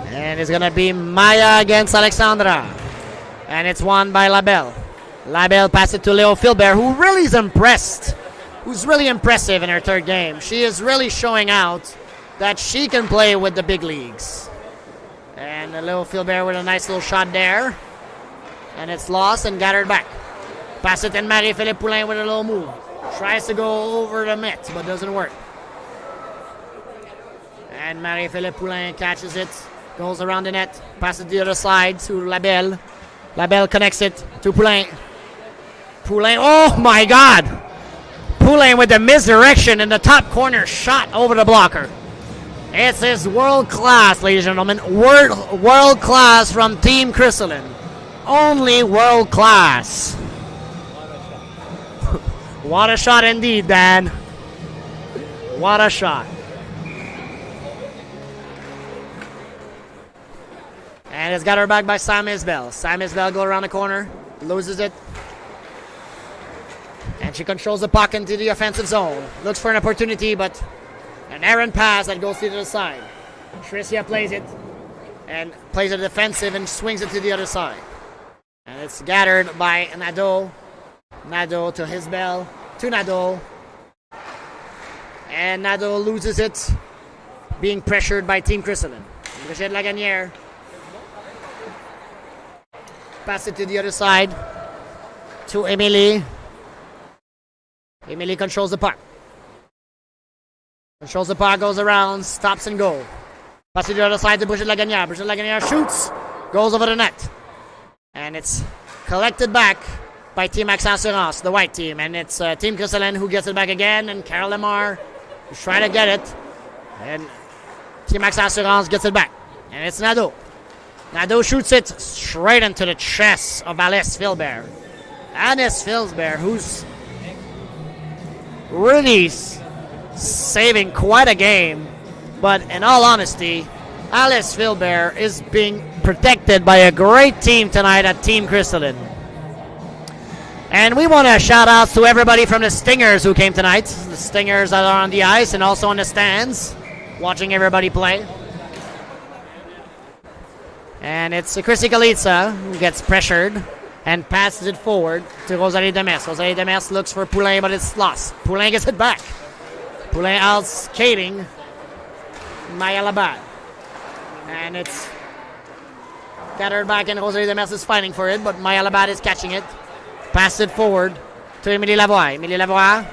And it's going to be Maya against Alexandra. And it's won by Labelle. Labelle passes it to Leo Philbert, who really is impressed. Who's really impressive in her third game. She is really showing out that she can play with the big leagues. And Leo Philbert with a nice little shot there. And it's lost and gathered back. Pass it in Marie-Philippe Poulin with a little move. Tries to go over the net, but doesn't work. And Marie-Philippe Poulin catches it. Goes around the net. Passes to the other side to Labelle. Labelle connects it to Poulin. Poulin, oh my God! Poulin with the misdirection in the top corner shot over the blocker. It's his world class, ladies and gentlemen. World class from Team Crystalline. Only world class. What a shot indeed, Dan. What a shot. And it's got her back by Sam Isbell. Sam Isbell goes around the corner, loses it. And she controls the puck into the offensive zone. Looks for an opportunity, but an errant pass that goes to the other side. Tricia plays it and plays it defensive and swings it to the other side. And it's gathered by Nadeau. Nadeau to Isbell, to Nadeau. And Nadeau loses it, being pressured by Team Crystalline. Brigitte Lagunière. Pass it to the other side. To Emily. Emily controls the puck. Controls the puck, goes around, stops and goal. Pass to the other side to Brigitte Lagunière. Brigitte Lagunière shoots. Goes over the net. And it's collected back by Team Accent Assurance, the white team. And it's Team Crystalline who gets it back again. And Carol Lemar is trying to get it. And Team Accent Assurance gets it back. And it's Nadeau. Nadeau shoots it straight into the chest of Alice Filbert. Alice Filbert, who's really saving quite a game. But in all honesty, Alice Filbert is being protected by a great team tonight at Team Crystalline. And we want to shout out to everybody from the Stingers who came tonight. The Stingers that are on the ice and also on the stands, watching everybody play. And it's Chrissy Kalitsa who gets pressured and passes it forward to Rosalie Demers. Rosalie Demers looks for Poulain, but it's lost. Poulain gets it back. Poulain out skating Maya Labat. And it's gathered back, and Rosalie Demers is fighting for it, but Maya Labat is catching it. Pass it forward to Emilie Lavoie. Emilie Lavoie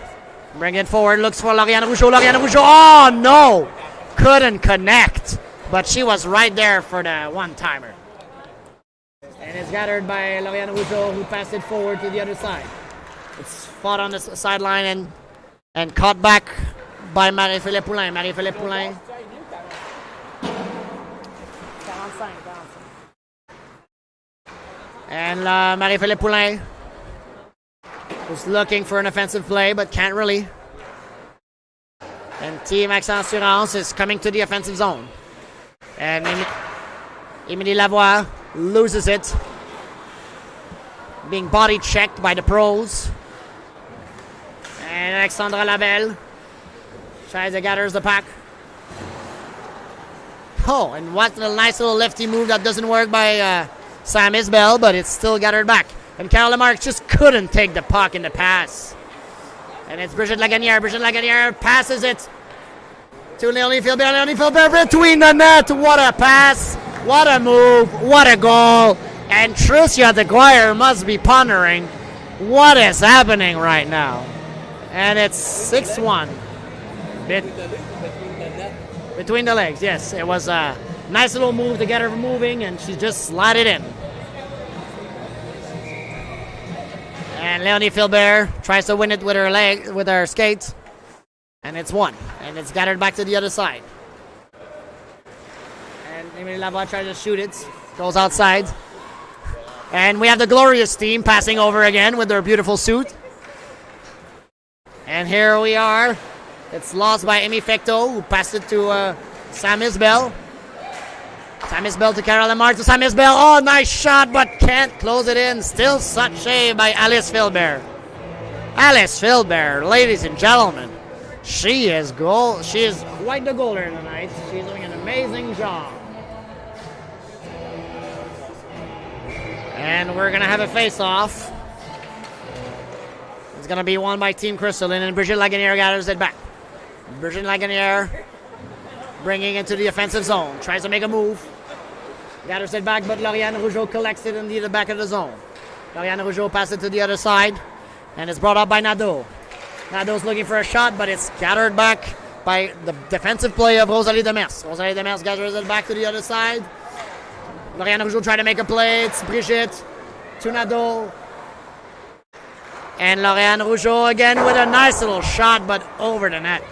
bring it forward, looks for Lauriane Rougeau. Lauriane Rougeau, oh no! Couldn't connect, but she was right there for the one-timer. And it's gathered by Lauriane Rougeau, who passed it forward to the other side. It's fought on the sideline and caught back by Marie-Philippe Poulain. Marie-Philippe Poulain. And Marie-Philippe Poulain was looking for an offensive play, but can't really. And Team Accent Assurance is coming to the offensive zone. And Emilie Lavoie loses it. Being body checked by the pros. And Alexandra Labelle tries to gather the puck. Oh, and what a nice little lefty move that doesn't work by Sam Isbell, but it's still gathered back. And Carol Lamarck just couldn't take the puck in the pass. And it's Brigitte Lagunière. Brigitte Lagunière passes it to Leonie Filbert. Leonie Filbert between the net. What a pass. What a move. What a goal. And Tricia DeGuire must be pondering what is happening right now. And it's 6-1. Between the legs, yes. It was a nice little move to get her moving, and she just slid it in. And Leonie Filbert tries to win it with her leg, with her skates, and it's won. And it's gathered back to the other side. And Emilie Lavoie tries to shoot it, goes outside. And we have the glorious team passing over again with their beautiful suit. And here we are. It's lost by Amy Fecto, who passed it to Sam Isbell. Sam Isbell to Carol Lemar to Sam Isbell. Oh, nice shot, but can't close it in. Still such save by Alice Filbert. Alice Filbert, ladies and gentlemen, she is quite the goaler tonight. She's doing an amazing job. And we're gonna have a face-off. It's gonna be won by Team Crystalline, and Brigitte Lagunière gathers it back. Brigitte Lagunière bringing into the offensive zone. Tries to make a move. Gathers it back, but Lauriane Rougeau collects it in the back of the zone. Lauriane Rougeau passes it to the other side, and it's brought up by Nadeau. Nadeau's looking for a shot, but it's gathered back by the defensive play of Rosalie Demers. Rosalie Demers gathers it back to the other side. Lauriane Rougeau trying to make a play. It's Brigitte to Nadeau. And Lauriane Rougeau again with a nice little shot, but over the net.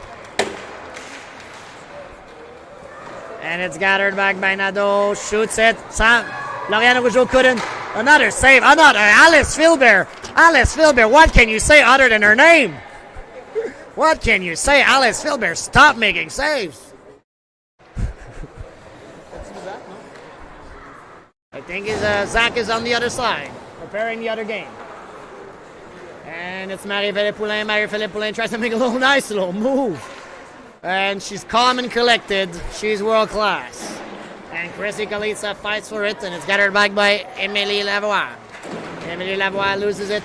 And it's gathered back by Nadeau. Shoots it. Lauriane Rougeau couldn't. Another save. Another. Alice Filbert. Alice Filbert. What can you say other than her name? What can you say? Alice Filbert, stop making saves. I think Zach is on the other side, preparing the other game. And it's Marie-Philippe Poulain. Marie-Philippe Poulain tries to make a nice little move. And she's calm and collected. She's world class. And Chrissy Kalitsa fights for it, and it's gathered back by Emilie Lavoie. Emilie Lavoie loses it.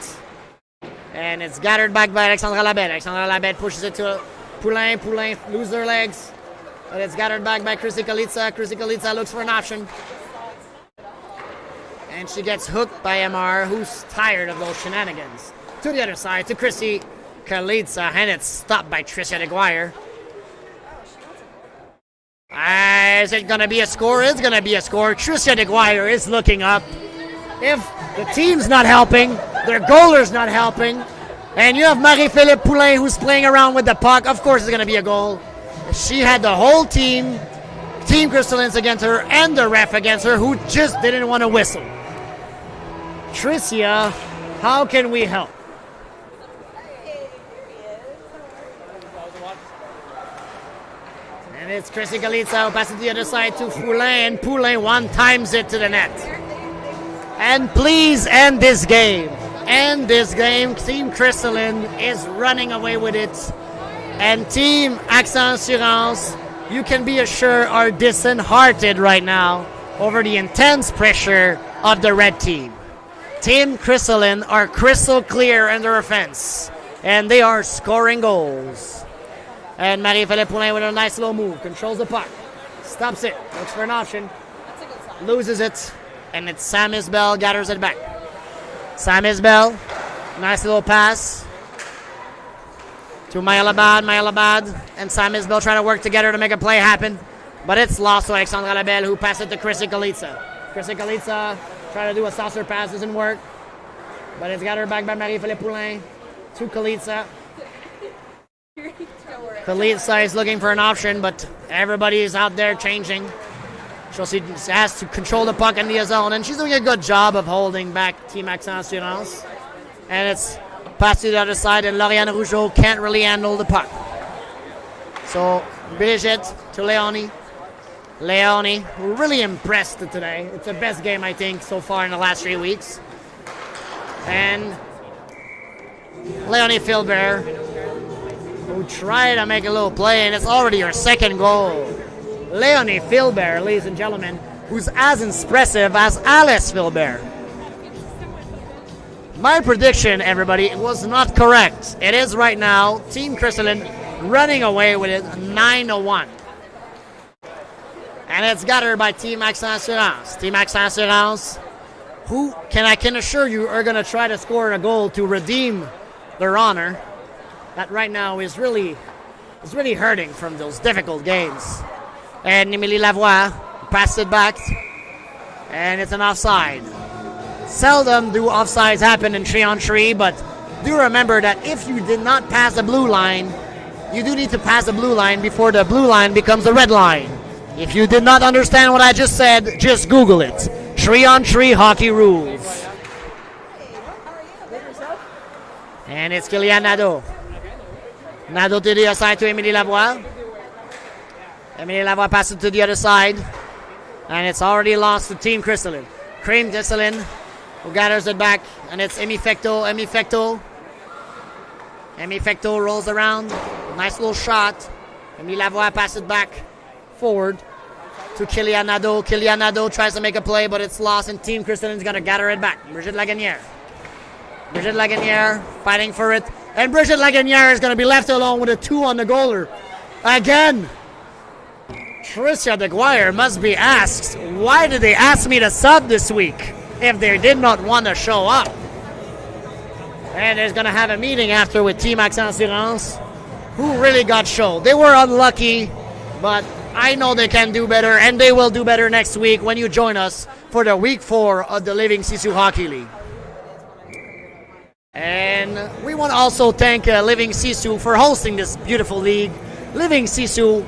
And it's gathered back by Alexandra Labelle. Alexandra Labelle pushes it to Poulain. Poulain loses her legs. But it's gathered back by Chrissy Kalitsa. Chrissy Kalitsa looks for an option. And she gets hooked by MR, who's tired of those shenanigans. To the other side, to Chrissy Kalitsa, and it's stopped by Tricia DeGuire. Is it going to be a score? It's going to be a score. Tricia DeGuire is looking up. If the team's not helping, their goaler's not helping, and you have Marie-Philippe Poulain who's playing around with the puck, of course it's going to be a goal. She had the whole team, Team Crystallins against her, and the ref against her, who just didn't want to whistle. Tricia, how can we help? And it's Chrissy Kalitsa who passes to the other side to Poulain, and Poulain one-times it to the net. And please end this game. End this game. Team Crystalline is running away with it. And Team Accent Assurance, you can be assured, are disheartened right now over the intense pressure of the red team. Team Crystalline are crystal clear in their offense, and they are scoring goals. And Marie-Philippe Poulain with a nice little move, controls the puck, stops it, looks for an option, loses it, and it's Sam Isbell gathers it back. Sam Isbell, nice little pass to Maya Labad, and Sam Isbell trying to work together to make a play happen, but it's lost to Alexandra Labelle, who passed it to Chrissy Kalitsa. Chrissy Kalitsa trying to do a saucer pass, doesn't work, but it's gathered back by Marie-Philippe Poulain to Kalitsa. Kalitsa is looking for an option, but everybody is out there changing. So she has to control the puck in the zone, and she's doing a good job of holding back Team Accent Assurance. And it's passed to the other side, and Lauriane Rougeau can't really handle the puck. So Brigitte to Leonie. Leonie, we're really impressed today. It's the best game, I think, so far in the last 3 weeks. And Leonie Philbert, who tried to make a little play, and it's already her second goal. Leonie Philbert, ladies and gentlemen, who's as impressive as Alice Philbert. My prediction, everybody, was not correct. It is right now Team Crystalline running away with it 9-1. And it's gathered by Team Accent Assurance. Team Accent Assurance, who I can assure you are going to try to score a goal to redeem their honor. That right now is really hurting from those difficult games. And Emilie Lavoie passed it back, and it's an offside. Seldom do offsides happen in 3-on-3, but do remember that if you did not pass the blue line, you do need to pass the blue line before the blue line becomes the red line. If you did not understand what I just said, just Google it. 3-on-3 hockey rules. And it's Kylian Nadeau. Nadeau to the other side to Emilie Lavoie. Emilie Lavoie passes to the other side. And it's already lost to Team Crystalline. Cream Crystalline, who gathers it back. And it's Emi Fecto. Emi Fecto rolls around. Nice little shot. Emilie Lavoie passes it back forward to Kylian Nadeau. Kylian Nadeau tries to make a play, but it's lost. And Team Crystalline's going to gather it back. Brigitte Lagunière. Brigitte Lagunière fighting for it. And Brigitte Lagunière is going to be left alone with a 2 on the goaler. Again. Tricia DeGuire must be asked, why did they ask me to sub this week if they did not want to show up? And there's going to have a meeting after with Team Accent Assurance, who really got showed. They were unlucky, but I know they can do better, and they will do better next week when you join us for the Week 4 of the Living Sisu Hockey League. And we want to also thank Living Sisu for hosting this beautiful league. Living Sisu,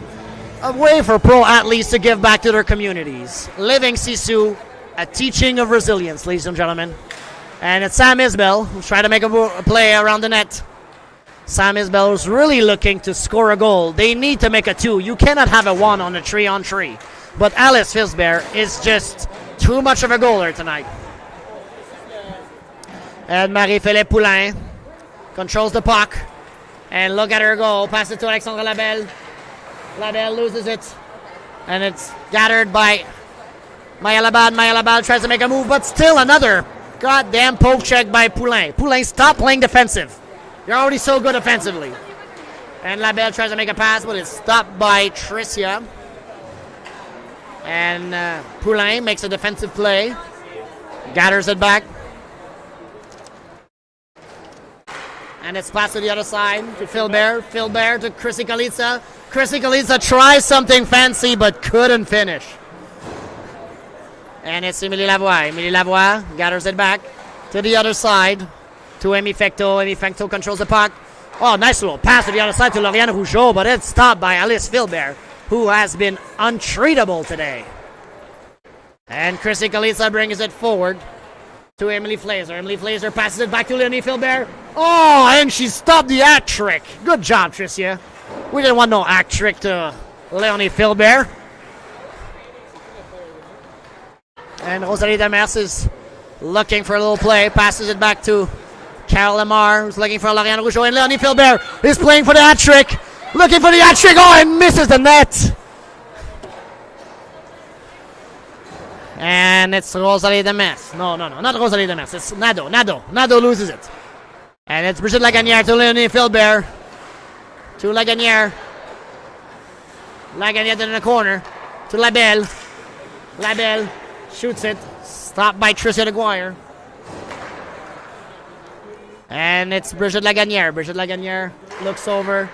a way for pro athletes to give back to their communities. Living Sisu, a teaching of resilience, ladies and gentlemen. And it's Sam Isbell who's trying to make a play around the net. Sam Isbell is really looking to score a goal. They need to make a 2. You cannot have a 1 on a 3-on-3. But Alice Fisbert is just too much of a goaler tonight. And Marie-Philippe Poulain controls the puck. And look at her go. Pass it to Alexandra Labelle. Labelle loses it. And it's gathered by Maya Labad. Maya Labad tries to make a move, but still another goddamn poke check by Poulain. Poulain, stop playing defensive. You're already so good offensively. And Labelle tries to make a pass, but it's stopped by Tricia. And Poulain makes a defensive play. Gathers it back. And it's passed to the other side to Philbert. Philbert to Chrissy Kalitsa. Chrissy Kalitsa tries something fancy but couldn't finish. And it's Emilie Lavoie. Emilie Lavoie gathers it back to the other side to Amy Fecto. Amy Fecto controls the puck. Oh, nice little pass to the other side to Lauriane Rougeau, but it's stopped by Alice Philbert, who has been untreatable today. And Chrissy Kalitsa brings it forward to Emily Flazer. Emily Flazer passes it back to Leonie Philbert. Oh, and she stopped the act trick. Good job, Tricia. We didn't want no act trick to Leonie Philbert. And Rosalie Demers is looking for a little play. Passes it back to Carol Lamar, who's looking for Lauriane Rougeau. And Leonie Philbert is playing for the hat trick. Looking for the hat trick. Oh, and misses the net. And it's Rosalie Demers. No, not Rosalie Demers. It's Nadeau. Nadeau loses it. And it's Brigitte Lagunière to Leonie Philbert. To Lagunière. Lagunière in the corner. To Labelle. Labelle shoots it. Stopped by Tricia Deguire. And it's Brigitte Lagunière. Brigitte Lagunière looks over.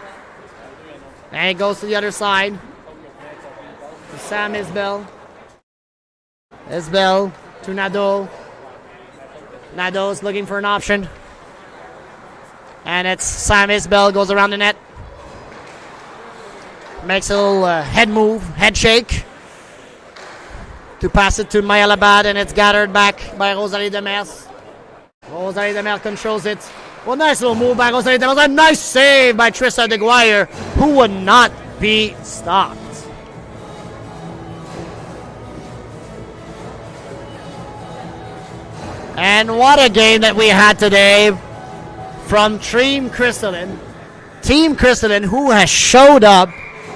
And it goes to the other side. To Sam Isbell. Isbell to Nadeau. Nadeau's looking for an option. And it's Sam Isbell goes around the net. Makes a little head move, head shake. To pass it to Maya Labad, and it's gathered back by Rosalie Demers. Rosalie Demers controls it. Well, nice little move by Rosalie Demers. A nice save by Tricia Deguire, who would not be stopped. And what a game that we had today from Team Crystalline. Team Crystalline, who has showed up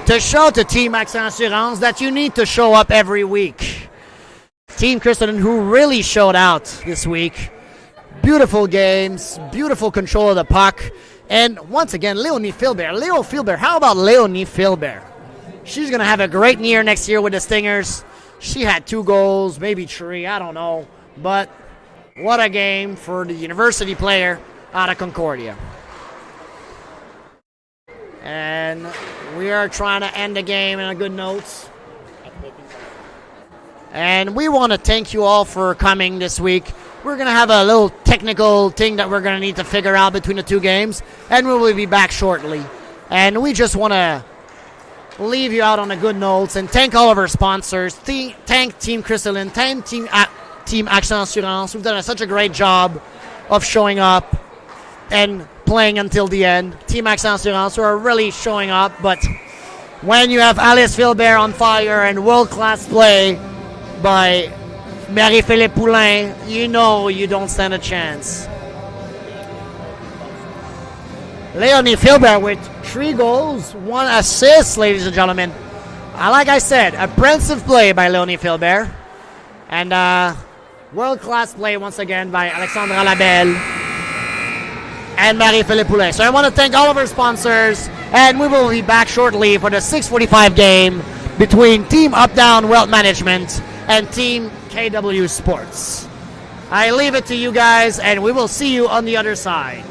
to show to Team Accent Assurance that you need to show up every week. Team Crystalline, who really showed out this week. Beautiful games, beautiful control of the puck. And once again, Leonie Philbert. Leo Philbert, how about Leonie Philbert? She's going to have a great year next year with the Stingers. She had 2 goals, maybe 3, I don't know. But what a game for the university player out of Concordia. And we are trying to end the game in a good note. And we want to thank you all for coming this week. We're going to have a little technical thing that we're going to need to figure out between the 2 games. And we will be back shortly. And we just want to leave you out on a good note and thank all of our sponsors. Thank Team Crystalline, thank Team Accent Assurance, who've done such a great job of showing up and playing until the end. Team Accent Assurance, who are really showing up, but when you have Alice Philbert on fire and world-class play by Marie-Philippe Poulain, you know you don't stand a chance. Leonie Philbert with 3 goals, 1 assist, ladies and gentlemen. Like I said, impressive play by Leonie Philbert. And world-class play once again by Alexandra Labelle and Marie-Philippe Poulain. So I want to thank all of our sponsors, and we will be back shortly for the 6:45 game between Team Up Down Wealth Management and Team KW Sports. I leave it to you guys, and we will see you on the other side.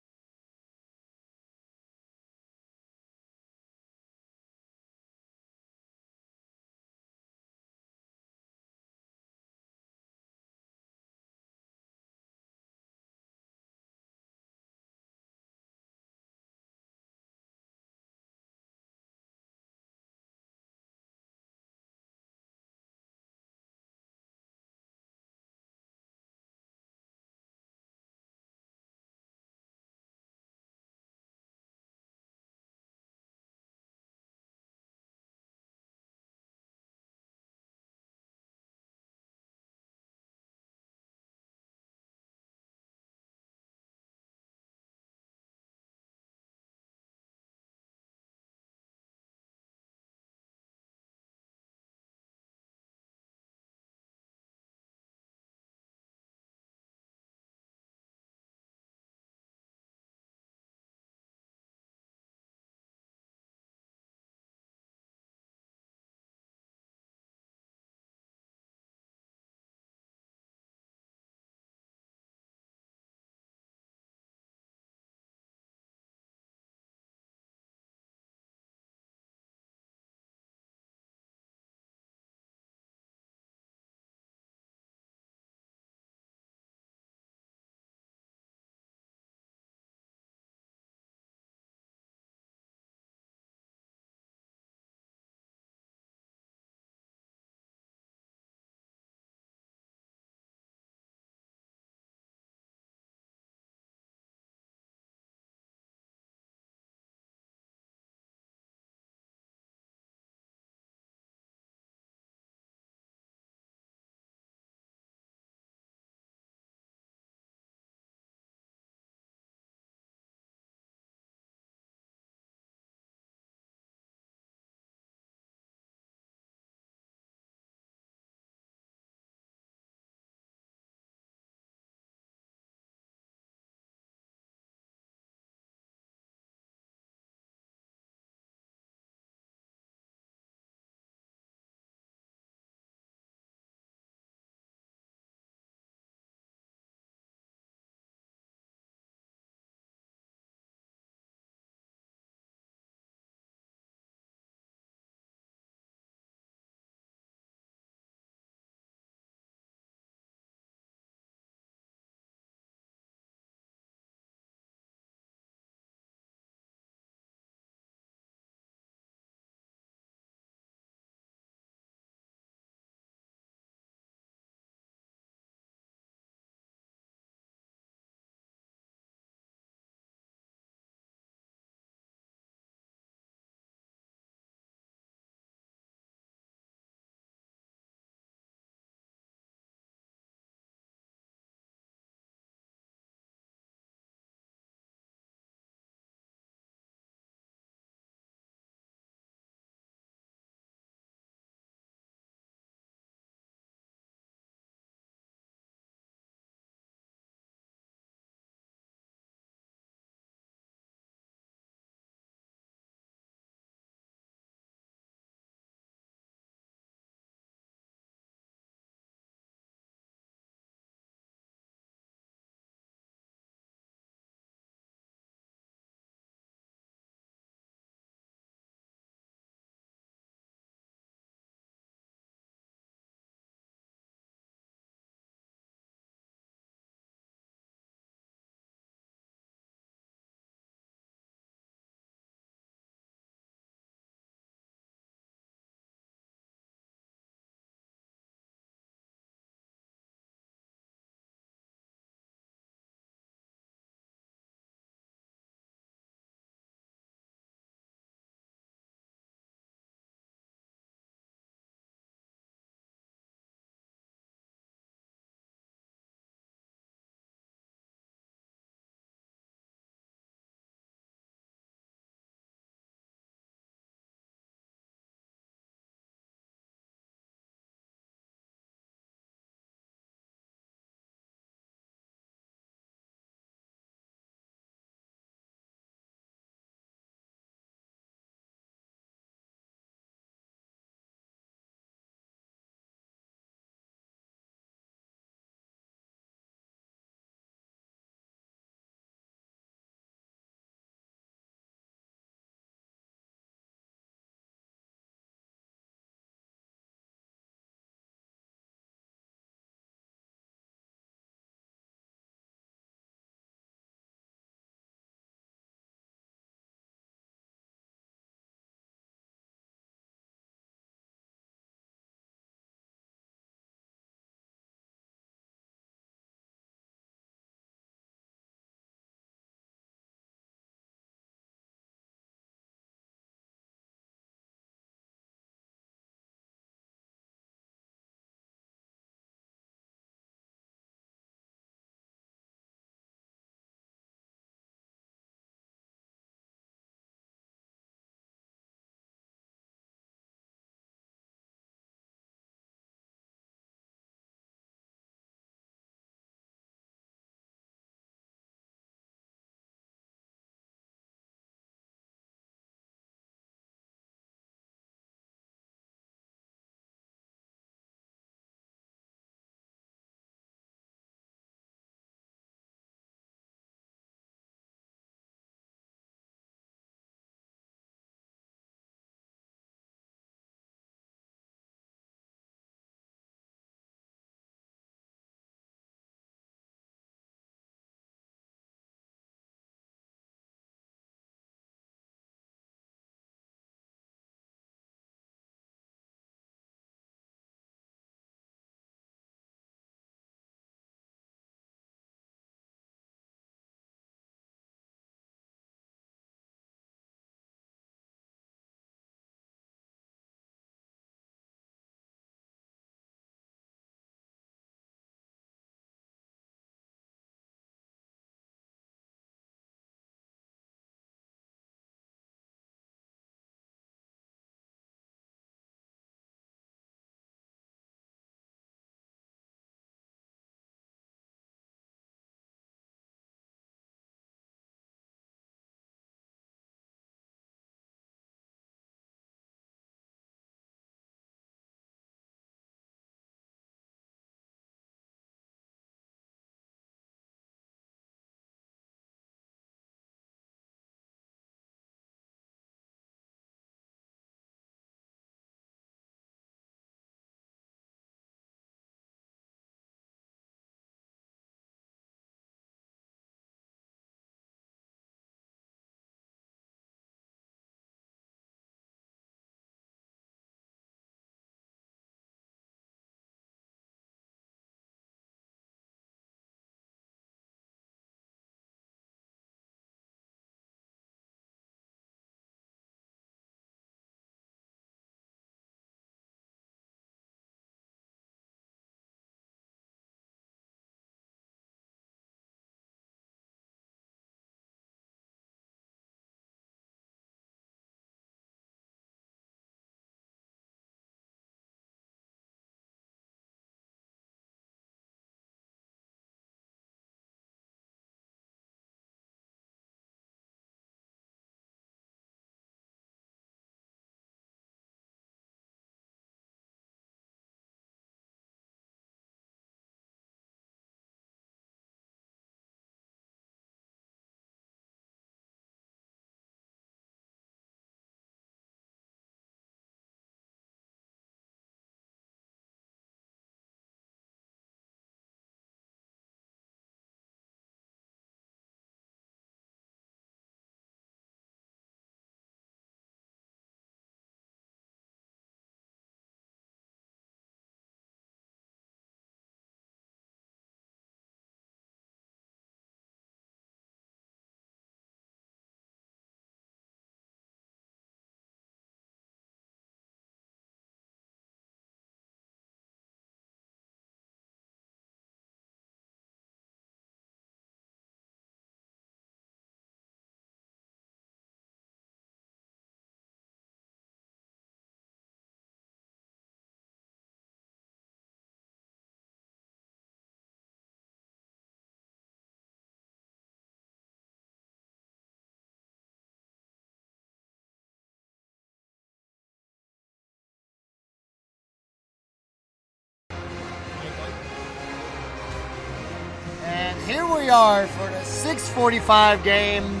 we are for the 6:45 game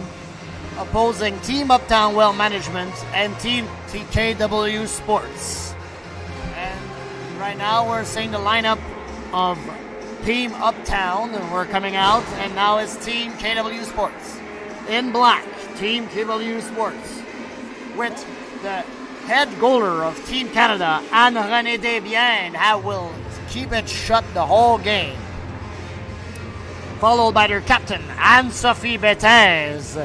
opposing Team Uptown Well Management and Team TKW Sports. And right now we're seeing the lineup of Team Uptown, and we're coming out, and now it's Team KW Sports. In black, Team KW Sports, with the head goaler of Team Canada, Anne-Renée Desbiens, that will keep it shut the whole game. Followed by their captain, Anne-Sophie Bethez,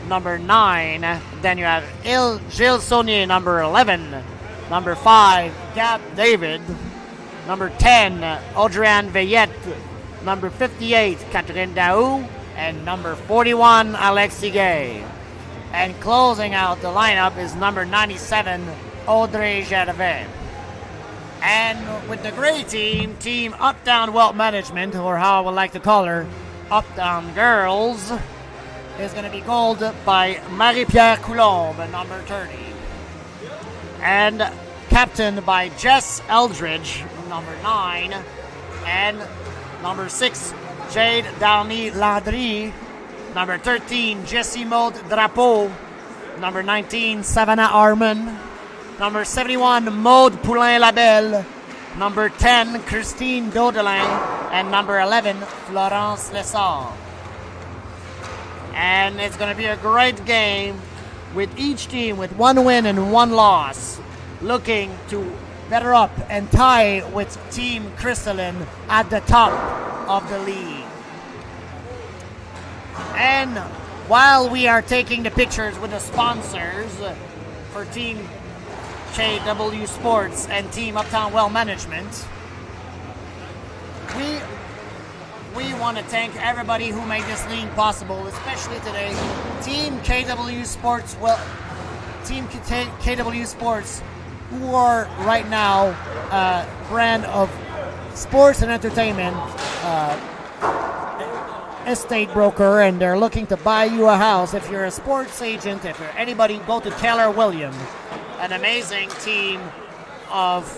number 9. Then you have Gilles Saunier, number 11. Number 5, Gab David. Number 10, Audrey-Anne Veillette. Number 58, Catherine Daou. And number 41, Alexis Gay. And closing out the lineup is number 97, Audrey Gervais. And with the gray team, Team Uptown Wealth Management, or how I would like to call her, Uptown Girls, is going to be called by Marie-Pierre Coulombe, number 30. And captained by Jess Eldridge, number 9. And number 6, Jade Darny Landry. Number 13, Jessie Maud Drapeau. Number 19, Savannah Arman. Number 71, Maude Poulain-Labelle. Number 10, Christine Daudelin. And number 11, Florence Lessard. And it's going to be a great game with each team with 1 win and 1 loss, looking to better up and tie with Team Crystalline at the top of the league. And while we are taking the pictures with the sponsors for Team KW Sports and Team Uptown Well Management, we want to thank everybody who made this league possible, especially today. Team KW Sports, KW Sports, who are right now a brand of sports and entertainment estate broker, and they're looking to buy you a house. If you're a sports agent, if you're anybody, go to Keller Williams, an amazing team of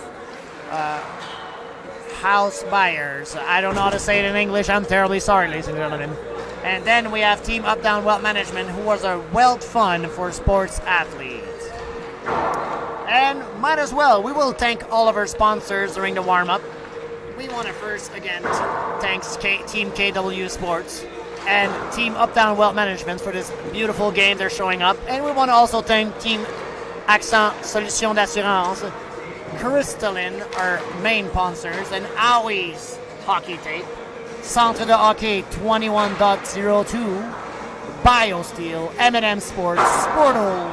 house buyers. I don't know how to say it in English. I'm terribly sorry, ladies and gentlemen. And then we have Team Uptown Wealth Management, who was a wealth fund for sports athletes. And might as well, we will thank all of our sponsors during the warm-up. We want to first, again, thank Team KW Sports and Team Uptown Wealth Management for this beautiful game they're showing up. And we want to also thank Team Accent Solutions d'Assurance, Crystalline, our main sponsors, and Howie's Hockey Tape, Centre de Hockey 21.02, BioSteel, M&M Sports, Sporto,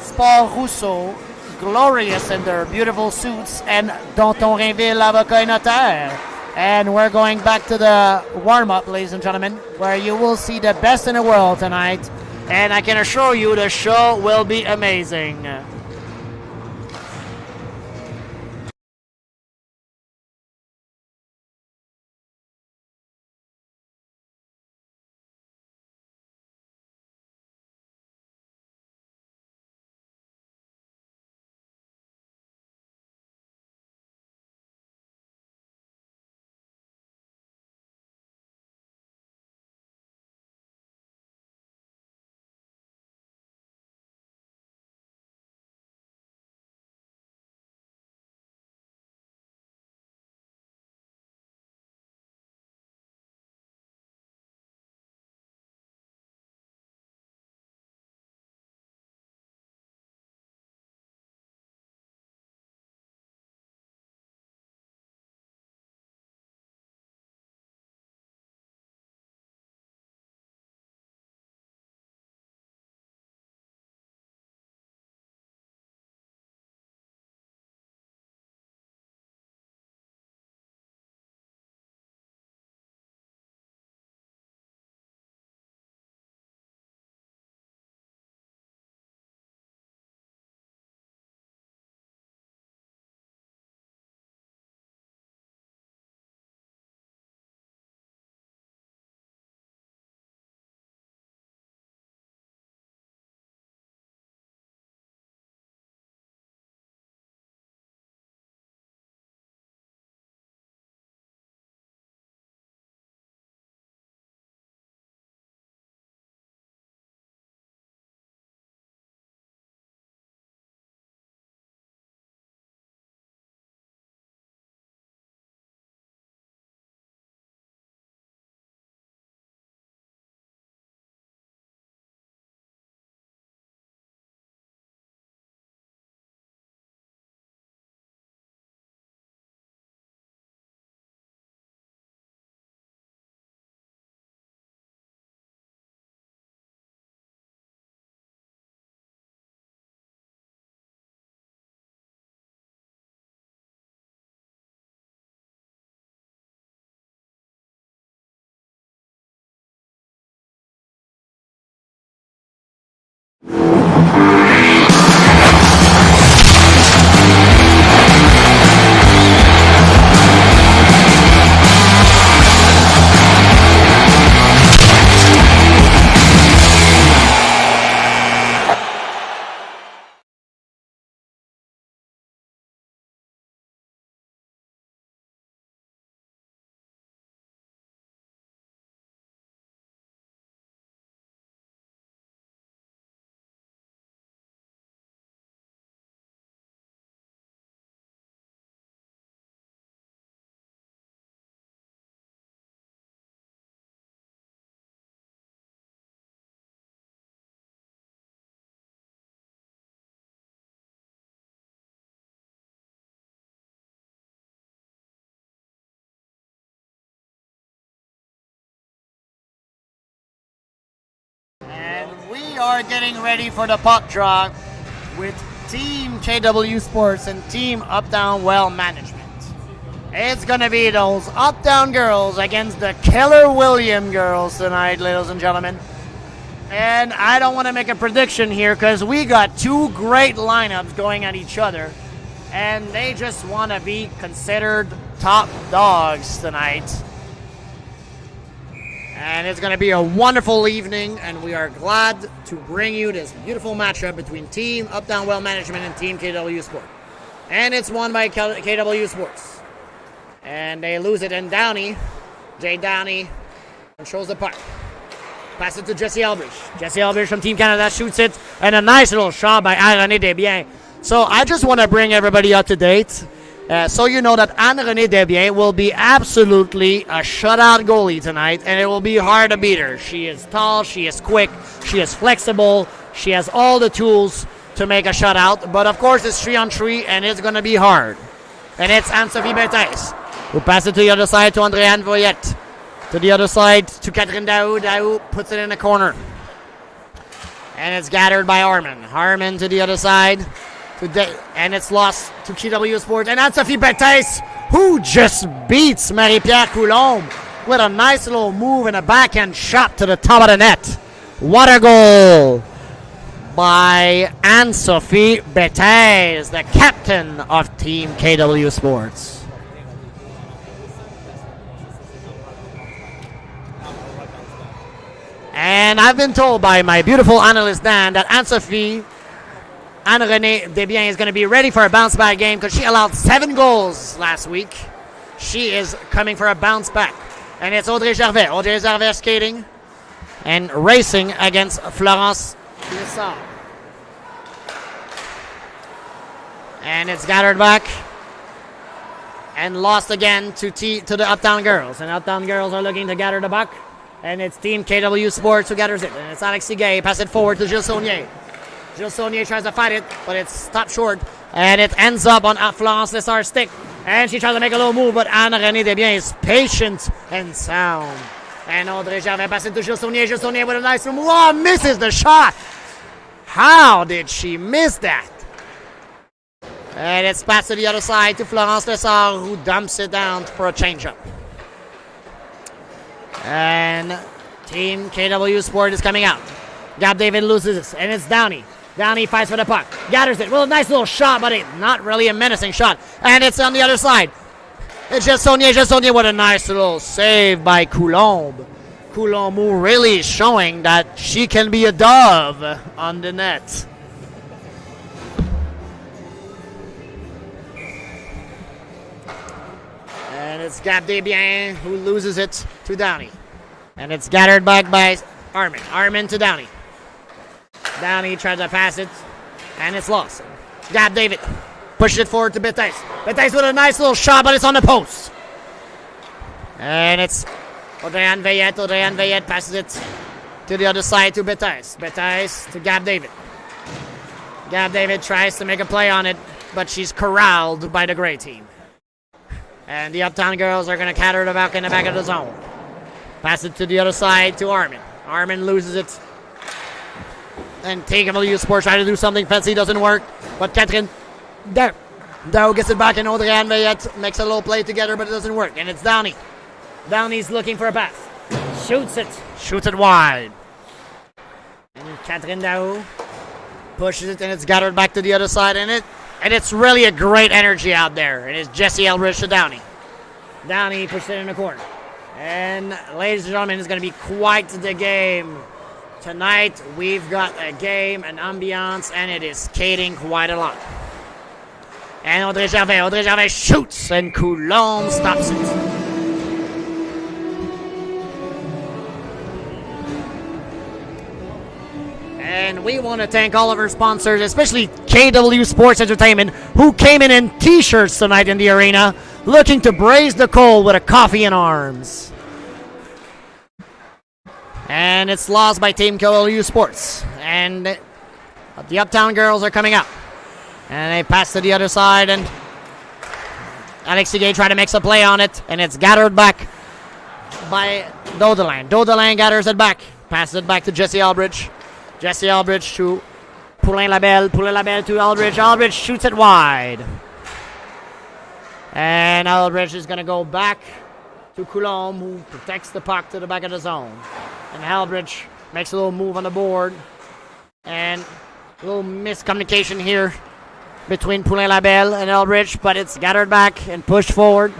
Sport Rousseau, Glorious in their beautiful suits, and Danton Rainville Avocat et Notaire. And we're going back to the warm-up, ladies and gentlemen, where you will see the best in the world tonight. And I can assure you the show will be amazing. are getting ready for the puck drop with Team KW Sports and Team Uptown Well Management. It's going to be those Uptown girls against the Keller William girls tonight, ladies and gentlemen. And I don't want to make a prediction here because we got two great lineups going at each other. And they just want to be considered top dogs tonight. And it's going to be a wonderful evening, and we are glad to bring you this beautiful matchup between Team Uptown Well Management and Team KW Sport. And it's won by KW Sports. And they lose it, and Jay Downey, controls the puck. Pass it to Jesse Albridge. Jesse Albridge from Team Canada shoots it, and a nice little shot by Anne-Renée Desbiens. So I just want to bring everybody up to date. So you know that Anne-Renée Desbiens will be absolutely a shutout goalie tonight, and it will be hard to beat her. She is tall, she is quick, she is flexible, she has all the tools to make a shutout. But of course it's 3-on-3, and it's going to be hard. And it's Anne-Sophie Berthès, who passes it to the other side to Andréane Voyette. To the other side to Catherine Daou. Daou puts it in the corner. And it's gathered by Harmon. Harmon to the other side. And it's lost to KW Sports. And Anne-Sophie Berthès, who just beats Marie-Pierre Coulombe with a nice little move and a backhand shot to the top of the net. What a goal by Anne-Sophie Berthès, the captain of Team KW Sports. And I've been told by my beautiful analyst Dan that Anne-Renée Desbiens is going to be ready for a bounce back game because she allowed 7 goals last week. She is coming for a bounce back. And it's Audrey Gervais. Audrey Gervais skating and racing against Florence Lessard. And it's gathered back and lost again to the Uptown girls. And Uptown girls are looking to gather the puck. And it's Team KW Sports who gathers it. And it's Alex Seguin. Pass it forward to Gilles Saunier. Gilles Saunier tries to fight it, but it's stopped short. And it ends up on Florence Lessard's stick. And she tries to make a little move, but Anne-Renée Desbiens is patient and sound. And Audrey Gervais passes it to Gilles Saunier. Gilles Saunier with a nice move. Oh, misses the shot. How did she miss that? And it's passed to the other side to Florence Lessard, who dumps it down for a changeup. And Team KW Sport is coming out. Gab David loses this, and it's Downey. Downey fights for the puck. Gathers it. Well, a nice little shot, but not really a menacing shot. And it's on the other side. It's just Saunier with a nice little save by Coulombe. Coulombe who really showing that she can be a dove on the net. And it's Gab Desbiens who loses it to Downey. And it's gathered back by Armin. Armin to Downey. Downey tries to pass it, and it's lost. Gab David pushes it forward to Berthès. Berthès with a nice little shot, but it's on the post. And it's Audrey-Anne Veillette. Audrey-Anne Veillette passes it to the other side to Berthès. Berthès to Gab David. Gab David tries to make a play on it, but she's corralled by the gray team. And the Uptown girls are going to cater the back in the back of the zone. Pass it to the other side to Armin. Armin loses it. And KW Sports try to do something fancy, doesn't work. But Catherine Daou gets it back, and Audrey-Anne Veillette makes a little play together, but it doesn't work. And it's Downey. Downey's looking for a pass. Shoots it wide. And Catherine Daou pushes it, and it's gathered back to the other side. And it's really a great energy out there. And it's Jesse Albridge to Downey. Downey pushes it in the corner. And ladies and gentlemen, it's going to be quite the game. Tonight, we've got a game, an ambiance, and it is skating quite a lot. And Audrey Gervais shoots, and Coulombe stops it. And we want to thank all of our sponsors, especially KW Sports Entertainment, who came in t-shirts tonight in the arena, looking to braze the cold with a coffee in arms. And it's lost by Team KW Sports. And the Uptown girls are coming out. And they pass to the other side, and Alex Seguin tries to make a play on it, and it's gathered back by Dodelin. Dodelin gathers it back, passes it back to Jesse Albridge. Jesse Aldridge to Poulain Labelle. Poulain Labelle to Aldridge. Aldridge shoots it wide. And Aldridge is going to go back to Coulombe, who protects the puck to the back of the zone. And Aldridge makes a little move on the board. And a little miscommunication here between Poulain Labelle and Aldridge, but it's gathered back and pushed forward.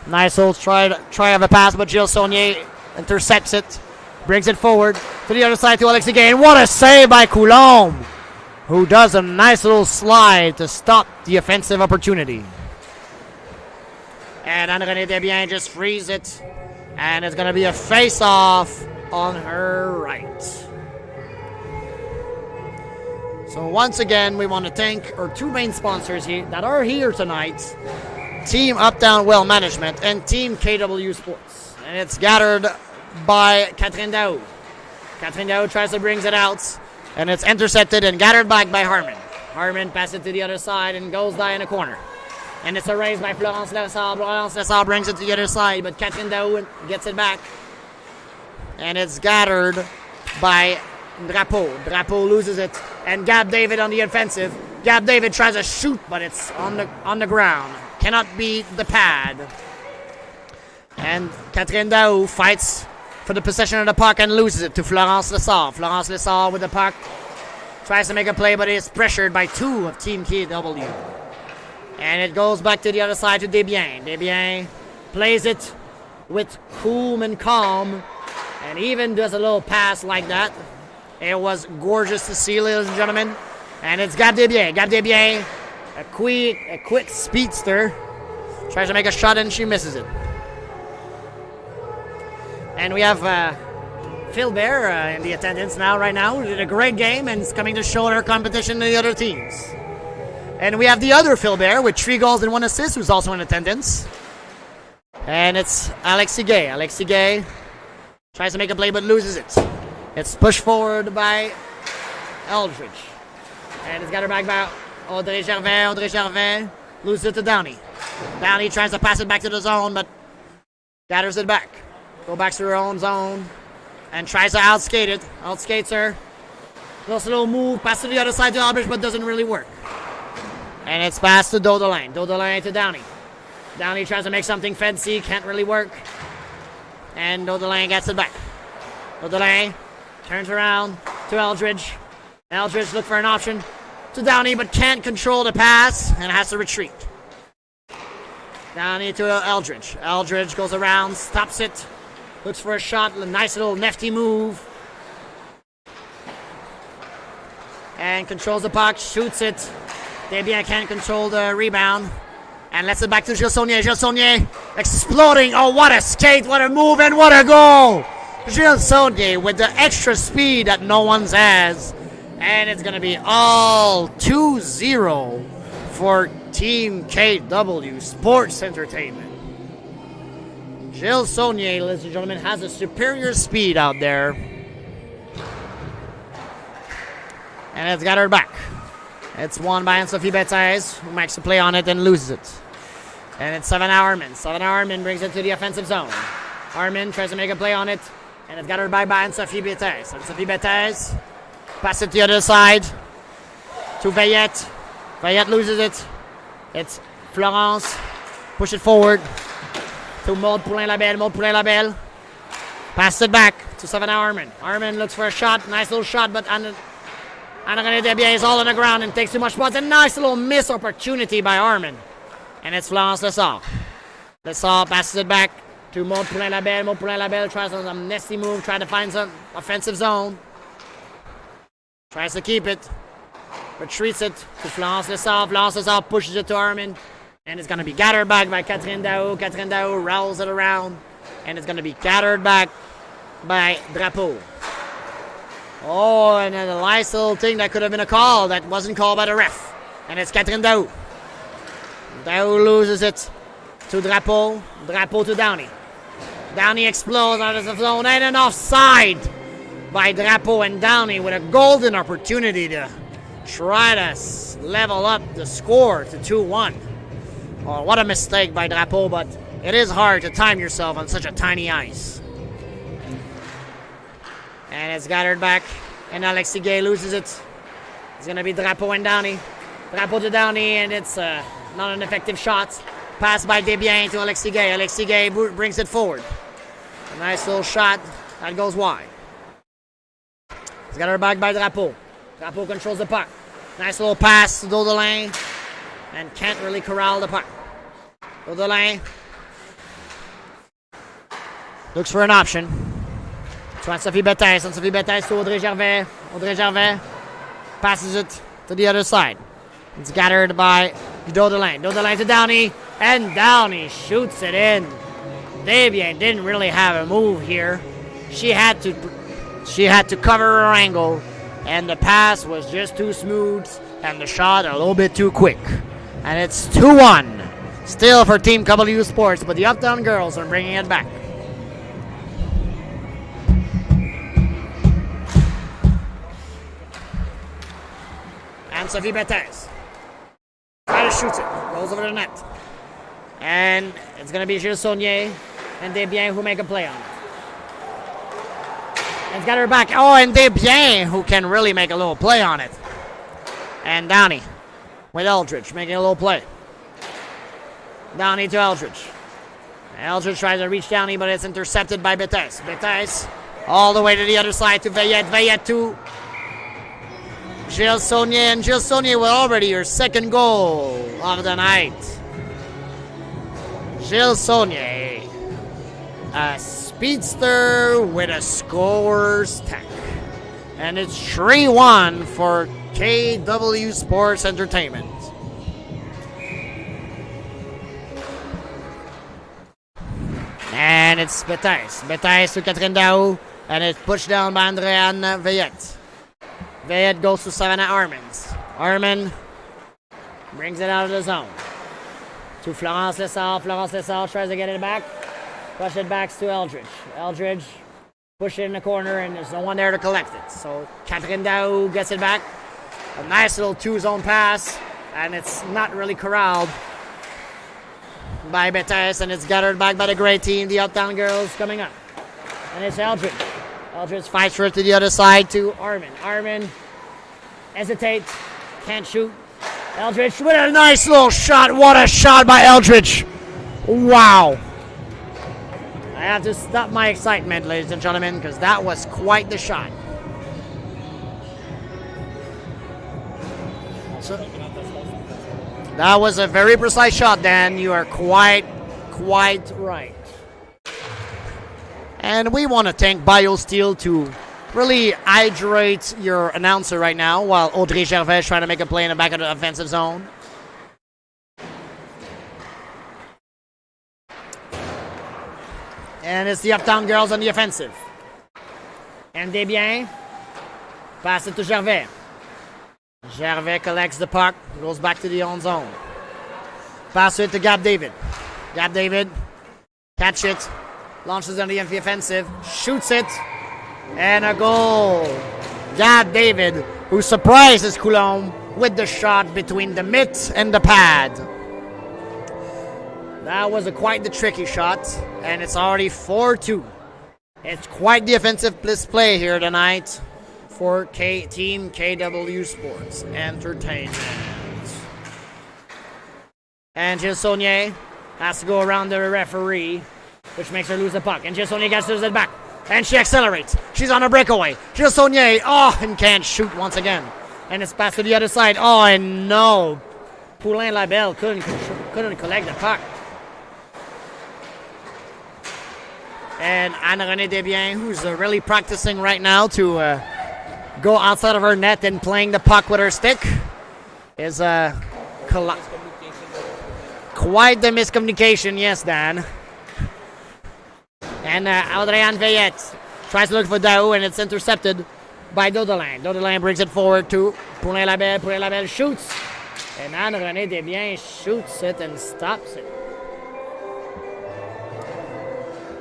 Nice little try of a pass, but Gilles Saunier intercepts it, brings it forward to the other side to Alexis Gay. And what a save by Coulombe, who does a nice little slide to stop the offensive opportunity. And Anne-Renée Desbiens just frees it, and it's going to be a face-off on her right. So once again, we want to thank our two main sponsors here that are here tonight, Team Uptown Well Management and Team KW Sports. And it's gathered by Catherine Daou. Catherine Daou tries to bring it out, and it's intercepted and gathered back by Harmon. Harmon passes it to the other side and goes down in the corner. And it's erased by Florence Lessard. Florence Lessard brings it to the other side, but Catherine Daou gets it back. And it's gathered by Drapeau. Drapeau loses it. And Gab David on the offensive. Gab David tries to shoot, but it's on the ground. Cannot beat the pad. And Catherine Daou fights for the possession of the puck and loses it to Florence Lessard. Florence Lessard with the puck. Tries to make a play, but is pressured by two of Team KW. And it goes back to the other side to Desbiens. Desbiens plays it with cool and calm, and even does a little pass like that. It was gorgeous to see, ladies and gentlemen. And it's Gab Desbiens. Gab Desbiens, a quick speedster, tries to make a shot and she misses it. And we have Phil Bear in the attendance right now, who did a great game and is coming to show her competition to the other teams. And we have the other Phil Bear with 3 goals and 1 assist, who's also in attendance. And it's Alexis Gay. Alexis Gay tries to make a play but loses it. It's pushed forward by Eldridge. And it's got her back by Audrey Gervais. Audrey Gervais loses it to Downey. Downey tries to pass it back to the zone, but gathers it back. Go back to her own zone and tries to outskate it. Outskates her. Does a little move, pass to the other side to Eldridge, but doesn't really work. And it's passed to Daudelain. Daudelain to Downey. Downey tries to make something fancy, can't really work. And Daudelain gets it back. Daudelain turns around to Eldridge. Eldridge looks for an option to Downey, but can't control the pass and has to retreat. Downey to Eldridge. Eldridge goes around, stops it, looks for a shot, a nice little nifty move. And controls the puck, shoots it. Desbiens can't control the rebound. And lets it back to Gilles Saunier. Gilles Saunier exploding. Oh, what a skate, what a move, and what a goal! Gilles Saunier with the extra speed that no one has. And it's going to be all 2-0 for Team KW Sports Entertainment. Gilles Saunier, ladies and gentlemen, has a superior speed out there. And it's got her back. It's won by Anne-Sophie Bethes, who makes a play on it and loses it. And it's Savannah Harmon. Savannah Harmon brings it to the offensive zone. Harmon tries to make a play on it, and it's got her back by Anne-Sophie Bethes. Anne-Sophie Bethes passes it to the other side to Veillette. Veillette loses it. It's Florence. Push it forward to Maud Poulain-Labelle. Maud Poulain-Labelle passes it back to Savannah Harmon. Harmon looks for a shot. Nice little shot, but Anne-Renée Desbiens is all on the ground and takes too much spots. A nice little miss opportunity by Harmon. And it's Florence Lessard. Lessard passes it back to Maud Poulain-Labelle. Maud Poulain-Labelle tries on some nasty move, trying to find some offensive zone. Tries to keep it. Retreats it to Florence Lessard. Florence Lessard pushes it to Harmon. And it's going to be gathered back by Catherine Daou. Catherine Daou rolls it around. And it's going to be gathered back by Drapeau. Oh, and then a nice little thing that could have been a call that wasn't called by the ref. And it's Catherine Daou. Daou loses it to Drapeau. Drapeau to Downey. Downey explodes out of the zone and an offside by Drapeau and Downey with a golden opportunity to try to level up the score to 2-1. Oh, what a mistake by Drapeau, but it is hard to time yourself on such a tiny ice. And it's gathered back And Alexis Gay loses it. It's going to be Drapeau and Downey. Drapeau to Downey, and it's not an effective shot. Pass by Desbiens to Alexis Gay. Alexis Gay brings it forward. A nice little shot that goes wide. He's got her back by Drapeau. Drapeau controls the puck. Nice little pass to Daudelin, and can't really corral the puck. Daudelin looks for an option. To Sophie Bethes. And Sophie Bethes to Audrey Gervais. Audrey Gervais passes it to the other side. It's gathered by Daudelin. Daudelin to Downey. And Downey shoots it in. Desbiens didn't really have a move here. She had to cover her angle. And the pass was just too smooth. And the shot a little bit too quick. And it's 2-1. Still for Team W Sports. But the Uptown girls are bringing it back. And Sophie Bethes tries to shoot it. Goes over the net. And it's going to be Gilles Saunier and Desbiens who make a play on it. And it's got her back. Oh, and Desbiens who can really make a little play on it. And Downey with Eldridge making a little play. Downey to Eldridge. Eldridge tries to reach Downey, but it's intercepted by Bethes. Bethes all the way to the other side to Veillette. Veillette to Gilles Saunier, and Gilles Saunier with already her second goal of the night. Gilles Saunier, a speedster with a scorer's tech. And it's 3-1 for KW Sports Entertainment. And it's Bethes. Bethes to Catherine Daou, and it's pushed down by Andréane Veillette. Veillette goes to Savannah Armins. Armin brings it out of the zone. To Florence Lessard. Florence Lessard tries to get it back. Push it back to Eldridge. Eldridge push it in the corner, and there's no one there to collect it. So Catherine Daou gets it back. A nice little two-zone pass, and it's not really corralled by Bethes, and it's gathered back by the great team, the Uptown girls coming up. And it's Eldridge. Eldridge fights for it to the other side to Armin. Armin hesitates, can't shoot. Eldridge with a nice little shot. What a shot by Eldridge. Wow. I have to stop my excitement, ladies and gentlemen, because that was quite the shot. So, that was a very precise shot, Dan. You are quite right. And we want to thank BioSteel to really hydrate your announcer right now while Audrey Gervais is trying to make a play in the back of the offensive zone. And it's the Uptown girls on the offensive. And Desbiens pass it to Gervais. Gervais collects the puck, goes back to the own zone. Pass it to Gab David. Gab David, catch it. Launches on the offensive, shoots it, and a goal. Gab David, who surprises Coulomb with the shot between the mitt and the pad. That was quite the tricky shot, and it's already 4-2. It's quite the offensive play here tonight for Team KW Sports Entertainment. And Gilles Saunier has to go around the referee, which makes her lose the puck. And Gilles Saunier gets it back. And she accelerates. She's on a breakaway. Gilles Saunier, and can't shoot once again. And it's passed to the other side. Oh, and no. Poulin-Labelle couldn't collect the puck. And Anne-Renée Desbiens, who's really practicing right now to go outside of her net and playing the puck with her stick, is quite the miscommunication, yes, Dan. And Adrienne Veillette tries to look for Daou, and it's intercepted by Daudelin. Daudelin brings it forward to Poulin-Labelle. Poulin-Labelle shoots, and Anne-Renée Desbiens shoots it and stops it.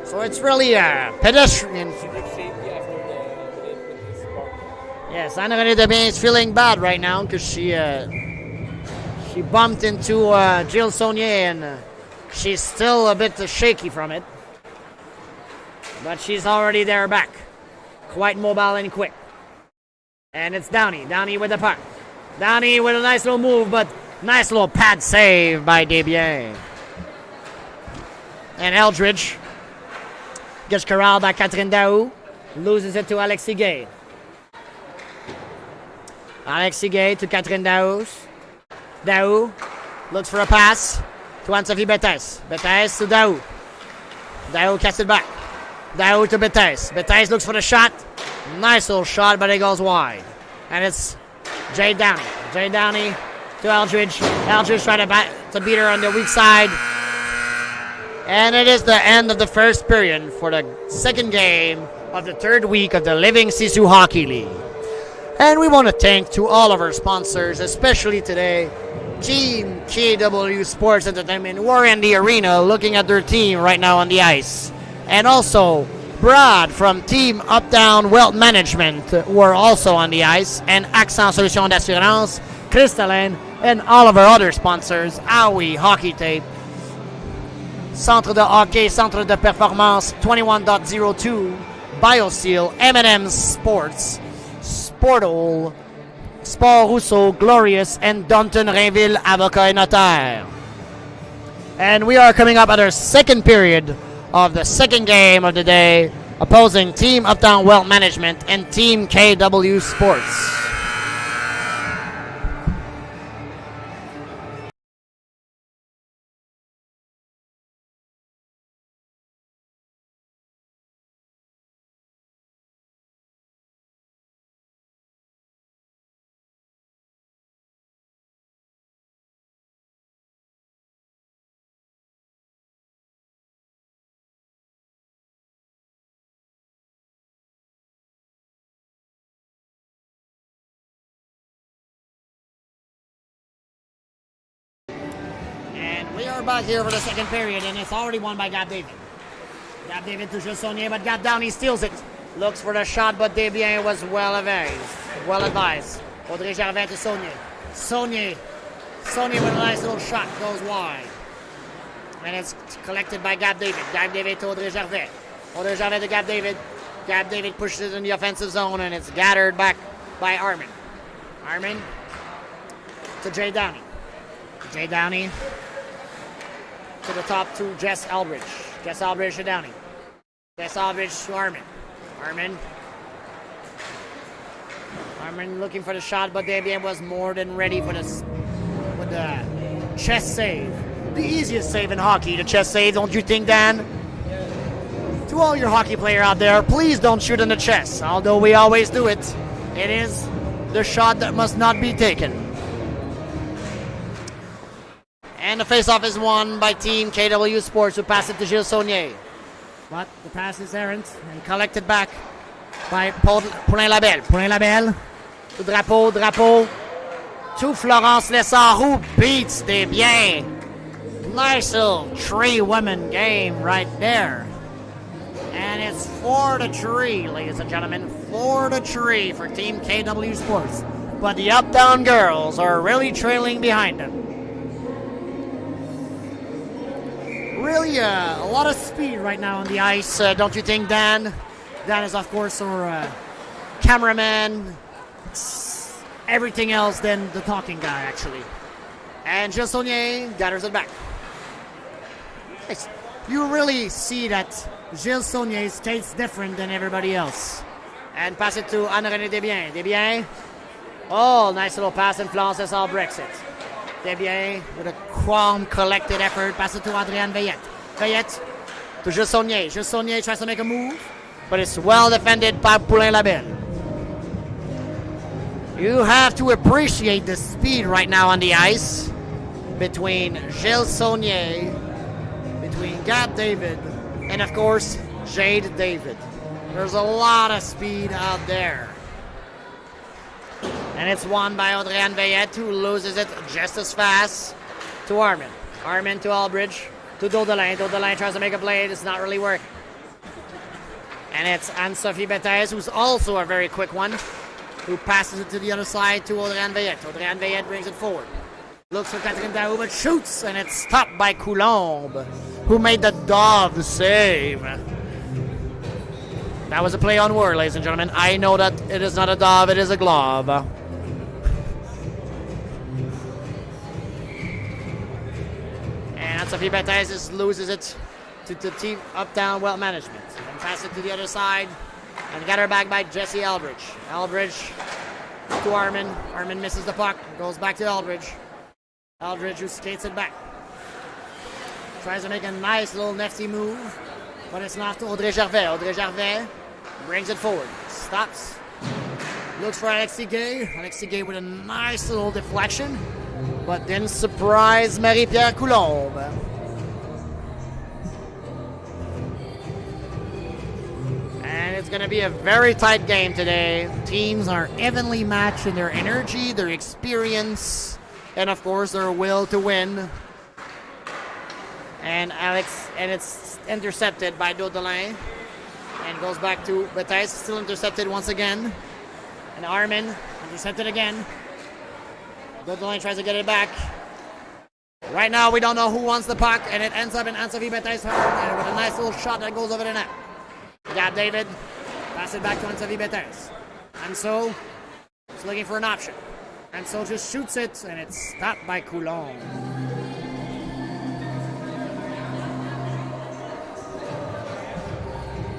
So it's really a pedestrian. Yes, Anne-Renée Desbiens is feeling bad right now because she bumped into Gilles Saunier, and she's still a bit shaky from it. But she's already there back. Quite mobile and quick. And it's Downey. Downey with the puck. Downey with a nice little move, but nice little pad save by Desbiens. And Eldridge gets corralled by Catherine Daou. Loses it to Alexis Gay. Alexis Gay to Catherine Daou. Daou looks for a pass to Anne-Sophie Bethes. Bethes to Daou. Daou casts it back. Daou to Bethes. Bethes looks for the shot. Nice little shot, but it goes wide. And it's Jay Downey. Jay Downey to Eldridge. Eldridge trying to beat her on the weak side. And it is the end of the first period for the second game of the third week of the Living Sisu Hockey League. And we want to thank to all of our sponsors, especially today, Team KW Sports Entertainment, who are in the arena looking at their team right now on the ice. And also Brad from Team Uptown Wealth Management, who are also on the ice, and Accent Solutions d'Assurance, Crystalline, and all of our other sponsors, Aoi Hockey Tape, Centre de Hockey, Centre de Performance 21.02, BioSteel, M&M Sports, Sportol, Sport Rousseau, Glorious, and Danton Rainville Avocat et Notaire. And we are coming up at our second period of the second game of the day, opposing Team Uptown Wealth Management and Team KW Sports. We are back here for the second period, and it's already won by Gab David. Gab David to Jules Saunier, but Gab Downey steals it. Looks for the shot, but Desbiens was well advised. Audrey Gervais to Saunier. Saunier with a nice little shot, goes wide. And it's collected by Gab David. Gab David to Audrey Gervais. Audrey Gervais to Gab David. Gab David pushes it in the offensive zone, and it's gathered back by Armin. Armin to Jay Downey. Jay Downey to the top to Jess Aldridge. Jess Aldridge to Downey. Jess Aldridge to Armin. Armin looking for the shot, but Desbiens was more than ready for this with the chest save. The easiest save in hockey, the chest save, don't you think, Dan? To all your hockey player out there, please don't shoot in the chest. Although we always do it, it is the shot that must not be taken. And the faceoff is won by Team KW Sports, who pass it to Gilles Saunier. But the pass is errant and collected back by Poulain-Labelle. Poulain-Labelle to Drapeau to Florence Lessard, who beats Desbiens. Nice little 3-woman game right there. And it's 4-3, ladies and gentlemen. 4-3 for Team KW Sports. But the Uptown girls are really trailing behind them. Really a lot of speed right now on the ice, don't you think, Dan? Dan is, of course, our cameraman. It's everything else than the talking guy, actually. And Gilles Saunier gathers it back. You really see that Gilles Saunier skates different than everybody else. And pass it to Anne-Renée Desbiens. Desbiens. Oh, nice little pass, and Florence Lessard breaks it. Desbiens with a calm, collected effort. Pass it to Adrienne Veillette. Veillette to Gilles Saunier. Gilles Saunier tries to make a move, but it's well defended by Poulain-Labelle. You have to appreciate the speed right now on the ice between Gilles Saunier, between Gab David, and of course, Jade David. There's a lot of speed out there. And it's won by Audrey-Anne Veillette, who loses it just as fast to Armin. Armin to Aldridge, to Daudelin. Daudelin tries to make a play. It's not really working. And it's Anne-Sophie Bethes, who's also a very quick one, who passes it to the other side to Audrey-Anne Veillette. Audrey-Anne Veillette brings it forward. Looks for Catherine Daou, but shoots, and it's stopped by Coulombe, who made the dove save. That was a play on word, ladies and gentlemen. I know that it is not a dove, it is a glove. And Sophie Bethes loses it to team up-down well management. And pass it to the other side. And got her back by Jesse Eldridge. Eldridge to Armin. Armin misses the puck. Goes back to Eldridge. Eldridge who skates it back. Tries to make a nice little nifty move. But it's not to Audrey Gervais. Audrey Gervais brings it forward. Stops. Looks for Alexis Gay. Alexis Gay with a nice little deflection. But then surprise Marie-Pierre Coulombe. And it's going to be a very tight game today. Teams are evenly matched in their energy, their experience, and of course their will to win. And it's intercepted by Daudelin. And goes back to Bethes, still intercepted once again. And Armin intercepted again. Daudelin tries to get it back. Right now we don't know who wants the puck, and it ends up in Anne-Sophie Bethes' hand with a nice little shot that goes over the net. Gab David, pass it back to Anne-Sophie Bethes. And so, he's looking for an option. And so just shoots it, and it's stopped by Coulombe.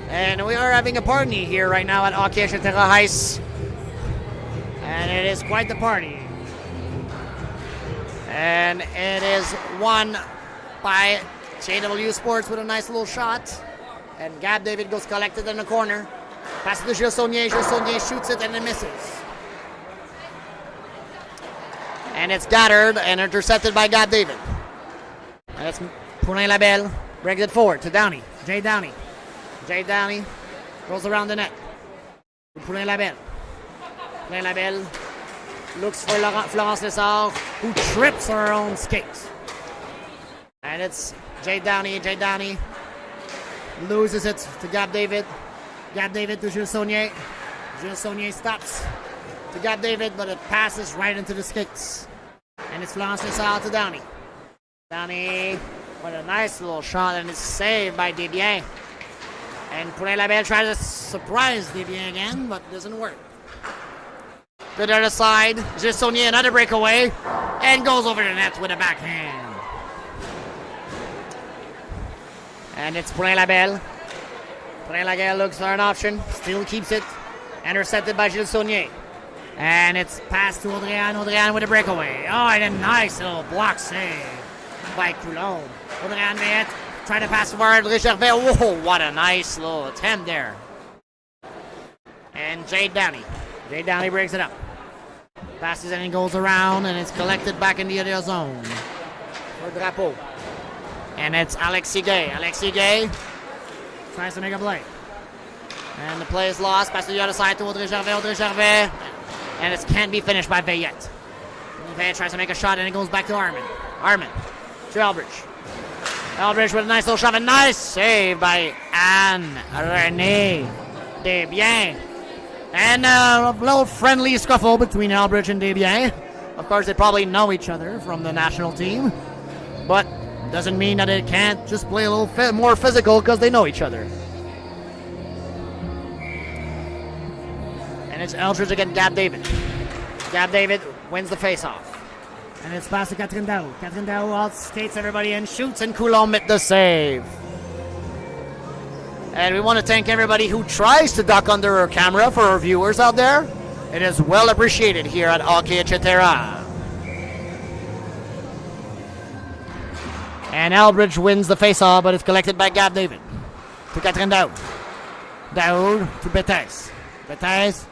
And we are having a party here right now at Hockey Etcetera Heis. And it is quite the party. And it is won by JW Sports with a nice little shot. And Gab David goes collected in the corner. Passes to Gilles Saunier. Gilles Saunier shoots it and it misses. And it's gathered and intercepted by Gab David. And it's Poulain Labelle. Brings it forward to Downey. Jay Downey. Jay Downey goes around the net. Poulain Labelle. Poulain Labelle looks for Florence Lessard, who trips her own skate. And it's Jay Downey. Jay Downey loses it to Gab David. Gab David to Gilles Saunier. Gilles Saunier stops to Gab David, but it passes right into the skates. And it's Florence Lessard to Downey. Downey with a nice little shot, and it's saved by Desbiens. And Poulain Labelle tries to surprise Desbiens again, but it doesn't work. To the other side, Gilles Saunier, another breakaway, and goes over the net with a backhand. And it's Poulain Labelle. Poulain Labelle looks for an option, still keeps it. Intercepted by Gilles Saunier. And it's passed to Audrian. Audrian with a breakaway. Oh, and a nice little block save by Coulombe. Audrian Mayette trying to pass for Audrey Gervais. Whoa, what a nice little attempt there. And Jay Downey. Jay Downey breaks it up. Passes and it goes around, and it's collected back in the other zone for Drapeau. And it's Alexis Gay. Alexis Gay tries to make a play. And the play is lost. Pass to the other side to Audrey Gervais. Audrey Gervais. And it can't be finished by Veillette. Veillette tries to make a shot, and it goes back to Armin. Armin to Eldridge. Eldridge with a nice little shot. A nice save by Anne-Renée Desbiens. And a little friendly scuffle between Eldridge and Desbiens. Of course, they probably know each other from the national team. But doesn't mean that they can't just play a little more physical because they know each other. And it's Eldridge against Gab David. Gab David wins the faceoff. And it's passed to Catherine Daou. Catherine Daou outskates everybody and shoots, and Coulombe with the save. And we want to thank everybody who tries to duck under our camera for our viewers out there. It is well appreciated here at Hockey Etcetera. And Eldridge wins the faceoff, but it's collected by Gab David. To Catherine Daou. Daou to Bethes. Bethes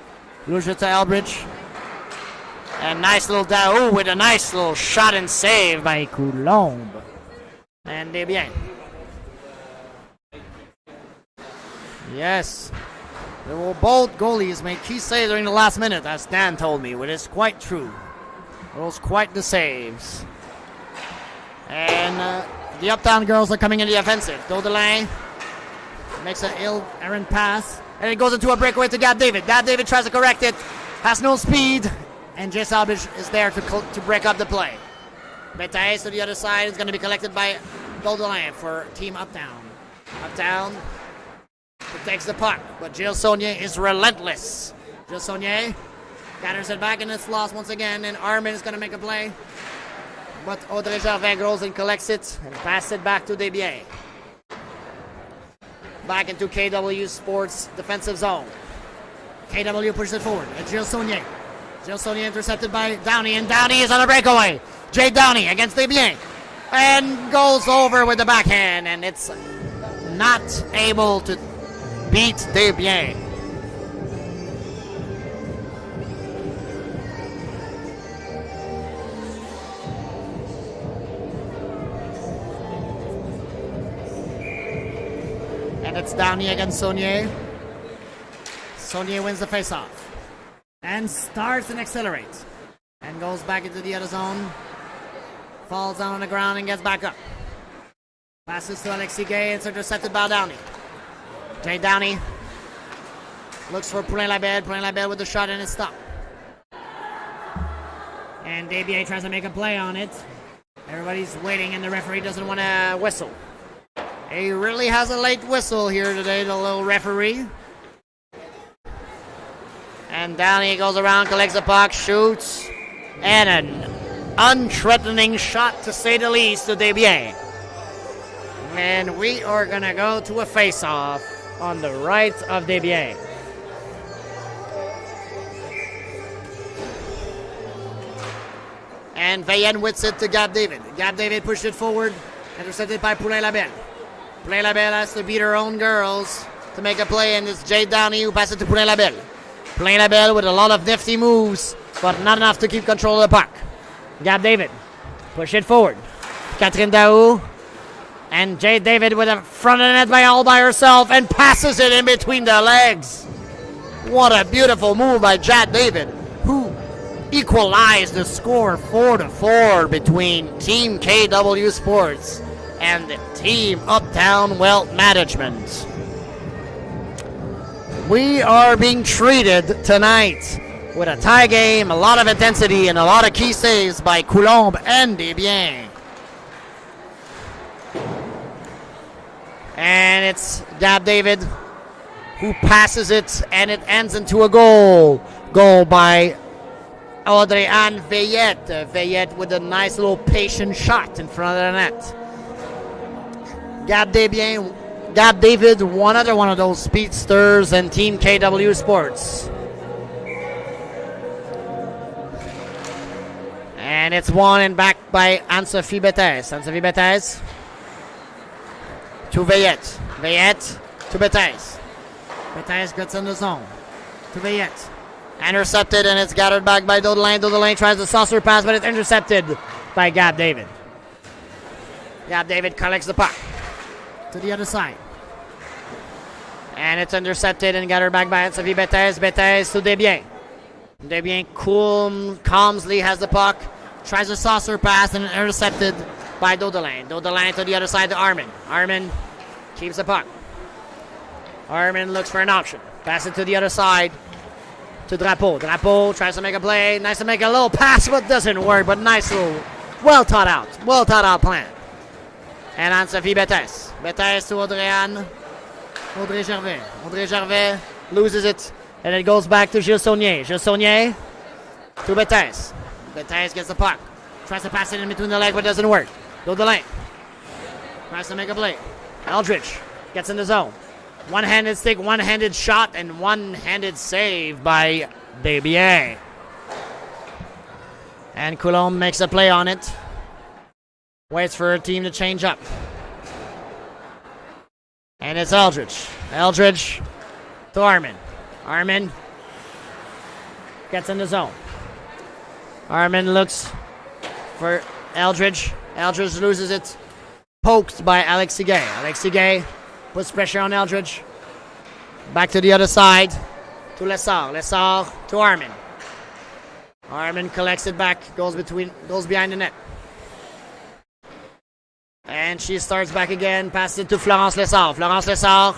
loses to Eldridge. And nice little Daou with a nice little shot and save by Coulombe. And Desbiens. Yes. They will both goalies make key saves during the last minute, as Dan told me, which is quite true. Those quite the saves. And the Uptown girls are coming in the offensive. Daudelin makes an ill-errant pass. And it goes into a breakaway to Gab David. Gab David tries to correct it. Has no speed. And Jess Albridge is there to break up the play. Bethes to the other side is going to be collected by Daudelin for Team Uptown. Uptown protects the puck, but Gilles Saunier is relentless. Gilles Saunier gathers it back, and it's lost once again, and Armin is going to make a play. But Audrey Gervais goes and collects it and passes it back to Desbiens. Back into KW Sports defensive zone. KW pushes it forward. Gilles Saunier. Gilles Saunier intercepted by Downey, and Downey is on a breakaway. Jay Downey against Desbiens. And goes over with the backhand, and it's not able to beat Desbiens. And it's Downey against Saunier. Saunier wins the faceoff. And starts and accelerates. And goes back into the other zone. Falls down on the ground and gets back up. Passes to Alexis Gay. It's intercepted by Downey. Jay Downey looks for Poulin Labelle. Poulin Labelle with the shot, and it's stopped. And Desbiens tries to make a play on it. Everybody's waiting, and the referee doesn't want to whistle. He really has a late whistle here today, the little referee. And Downey goes around, collects the puck, shoots, and an unthreatening shot, to say the least, to Desbiens. And we are going to go to a face-off on the right of Desbiens. And Veillen whips it to Gab David. Gab David pushed it forward, intercepted by Poulin Labelle. Poulin Labelle has to beat her own girls to make a play, and it's Jay Downey who passes it to Poulin Labelle. Poulin Labelle with a lot of nifty moves, but not enough to keep control of the puck. Gab David, push it forward. Catherine Daou, and Jay David with a front of the net all by herself, and passes it in between the legs. What a beautiful move by Jad David, who equalized the score 4-4 between Team KW Sports and the Team Uptown Wealth Management. We are being treated tonight with a tie game, a lot of intensity, and a lot of key saves by Coulombe and Desbiens. And it's Gab David who passes it, and it ends into a goal. Goal by Audrey Anne Veillette. Veillette with a nice little patient shot in front of the net. Gab David, another one of those speedsters in Team KW Sports. And it's won and backed by Anne-Sophie Bethes. Anne-Sophie Bethes to Veillette. Veillette to Bethes. Bethes gets in the zone to Veillette. Intercepted, and it's gathered back by Daudelin. Daudelin tries the saucer pass, but it's intercepted by Gab David. Gab David collects the puck to the other side. And it's intercepted and gathered back by Anne-Sophie Bethes. Bethes to Desbiens. Desbiens calmly has the puck. Tries a saucer pass and intercepted by Daudelin. Daudelin to the other side to Armin. Armin keeps the puck. Armin looks for an option. Pass it to the other side to Drapeau. Drapeau tries to make a play. Nice to make a little pass, but doesn't work. But nice little, well thought out plan. And Anne-Sophie Bethes. Bethes to Audrey Gervais. Audrey Gervais loses it, and it goes back to Gilles Saunier. Gilles Saunier to Bethes. Bethes gets the puck. Tries to pass it in between the legs, but doesn't work. Daudelin tries to make a play. Eldridge gets in the zone. One-handed stick, one-handed shot, and one-handed save by Desbiens. And Coulombe makes a play on it. Waits for her team to change up. And it's Eldridge. Eldridge to Armin. Armin gets in the zone. Armin looks for Eldridge. Eldridge loses it. Poked by Alexis Gay. Alexis Gay puts pressure on Eldridge. Back to the other side to Lessard. Lessard to Armin. Armin collects it back. Goes behind the net. And she starts back again. Passes it to Florence Lessard. Florence Lessard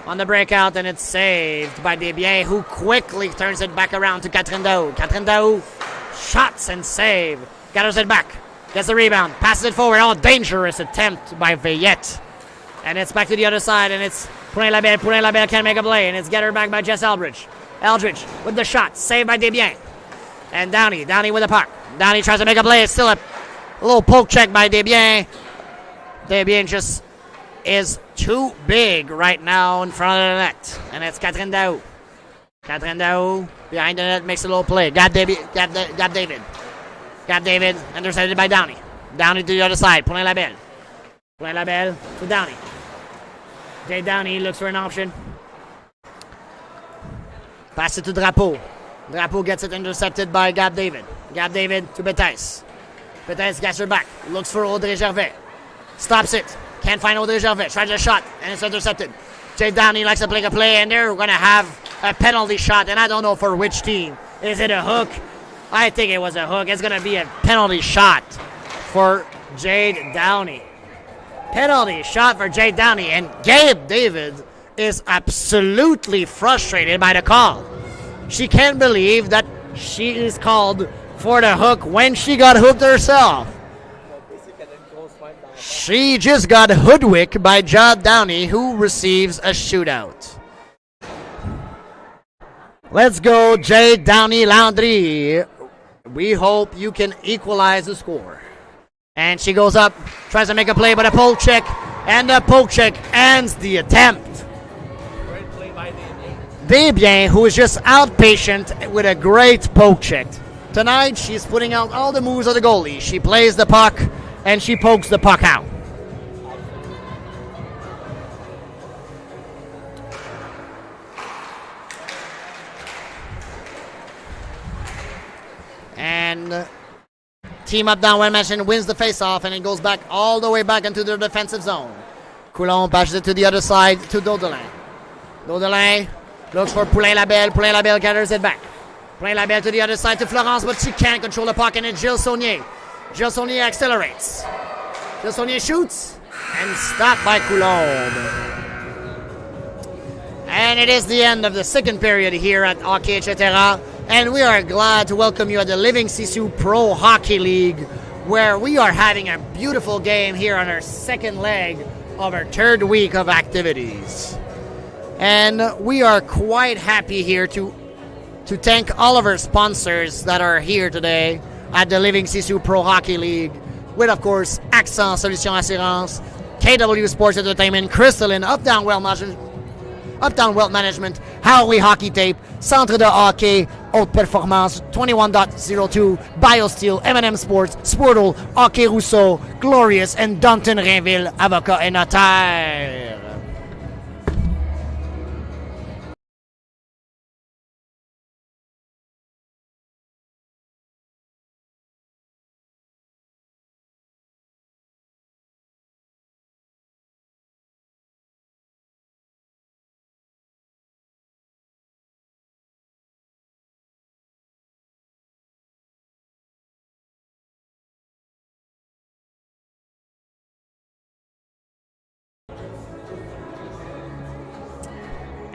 on the breakout, and it's saved by Desbiens, who quickly turns it back around to Catherine Daou. Catherine Daou shots and save. Gathers it back. Gets the rebound. Passes it forward. Oh, dangerous attempt by Veillette. And it's back to the other side, and it's Poulain Labelle can't make a play, and it's gathered back by Jess Eldridge. Eldridge with the shot, saved by Desbiens. And Downey with the puck. Downey tries to make a play. It's still a little poke check by Desbiens. Desbiens just is too big right now in front of the net. And it's Catherine Daou. Catherine Daou behind the net makes a little play. Got David. Intercepted by Downey. Downey to the other side. Poulain Labelle to Downey. Jay Downey looks for an option. Pass it to Drapeau. Drapeau gets it intercepted by Gab David. Gab David to Bethes. Bethes gets her back. Looks for Audrey Gervais. Stops it. Can't find Audrey Gervais. Tries a shot, and it's intercepted. Jay Downey likes to play a play, and they're going to have a penalty shot, and I don't know for which team. Is it a hook? I think it was a hook. It's going to be a penalty shot for Jade Downey. Penalty shot for Jade Downey, and Gabe David is absolutely frustrated by the call. She can't believe that she is called for the hook when she got hooked herself. She just got hoodwinked by Jade Downey, who receives a shootout. Let's go, Jade Downey Landry. We hope you can equalize the score. And she goes up, tries to make a play, but a poke check, and the poke check ends the attempt. Great play by Desbiens, who is just outpatient with a great poke check. Tonight, she's putting out all the moves of the goalie. She plays the puck, and she pokes the puck out. And team up down when mentioned wins the face-off, and it goes back all the way back into the defensive zone. Coulon passes it to the other side to Daudelin. Daudelin looks for Poulain Labelle. Poulain Labelle gathers it back. Poulain Labelle to the other side to Florence, but she can't control the puck, and it's Gilles Saunier. Gilles Saunier accelerates. Gilles Saunier shoots, and stopped by Coulon. And it is the end of the second period here at Hockey Etcetera, and we are glad to welcome you at the Living Sisu Pro Hockey League, where we are having a beautiful game here on our second leg of our third week of activities. And we are quite happy here to thank all of our sponsors that are here today at the Living Sisu Pro Hockey League, with, of course, Accent Solutions Assurance, KW Sports Entertainment, Crystalline, Uptown Wealth Management, Howie Hockey Tape, Centre de Hockey, Haute Performance, 21.02, BioSteel, M&M Sports, Sportle, Hockey Rousseau, Glorious, and Danton Rainville, Avocat et Notaire.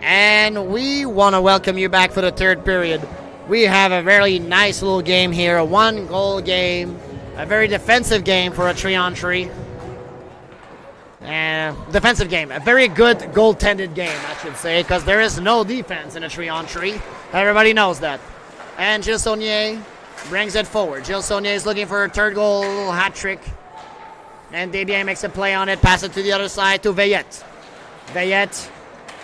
And we want to welcome you back for the third period. We have a very nice little game here, a one-goal game, a very defensive game for a 3-on-3. Defensive game, a very good goaltended game, I should say, because there is no defense in a 3-on-3. Everybody knows that. And Gilles Saunier brings it forward. Gilles Saunier is looking for a third goal, a little hat trick. And Desbiens makes a play on it, pass it to the other side to Veillette. Veillette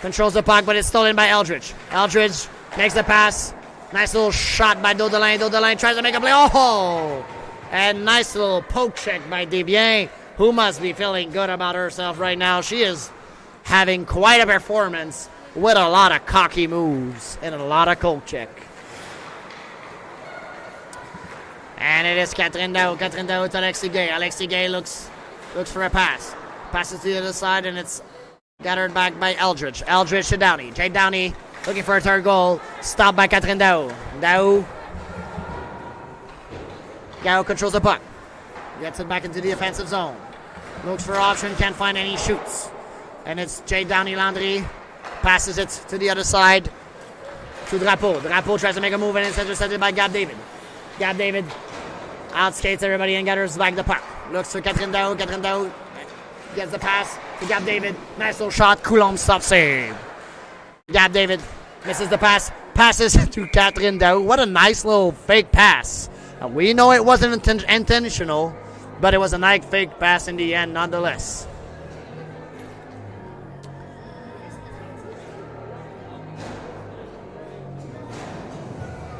controls the puck, but it's stolen by Eldridge. Eldridge makes the pass. Nice little shot by Daudelin. Daudelin tries to make a play. Oh! And nice little poke check by Desbiens, who must be feeling good about herself right now. She is having quite a performance with a lot of cocky moves and a lot of poke check. And it is Catherine Daou. Catherine Daou to Alexis Gay. Alexis Gay looks for a pass. Passes to the other side, and it's gathered back by Eldridge. Eldridge to Downey. Jade Downey looking for a third goal. Stopped by Catherine Daou. Daou controls the puck. Gets it back into the offensive zone. Looks for option. Can't find any shoots. And it's Jade Downey Landry. Passes it to the other side to Drapeau. Drapeau tries to make a move, and it's intercepted by Gab David. Gab David outskates everybody and gathers back the puck. Looks for Catherine Daou. Catherine Daou gets the pass to Gab David. Nice little shot. Coulomb stop save. Gab David misses the pass. Passes to Catherine Daou. What a nice little fake pass. We know it wasn't intentional, but it was a nice fake pass in the end nonetheless.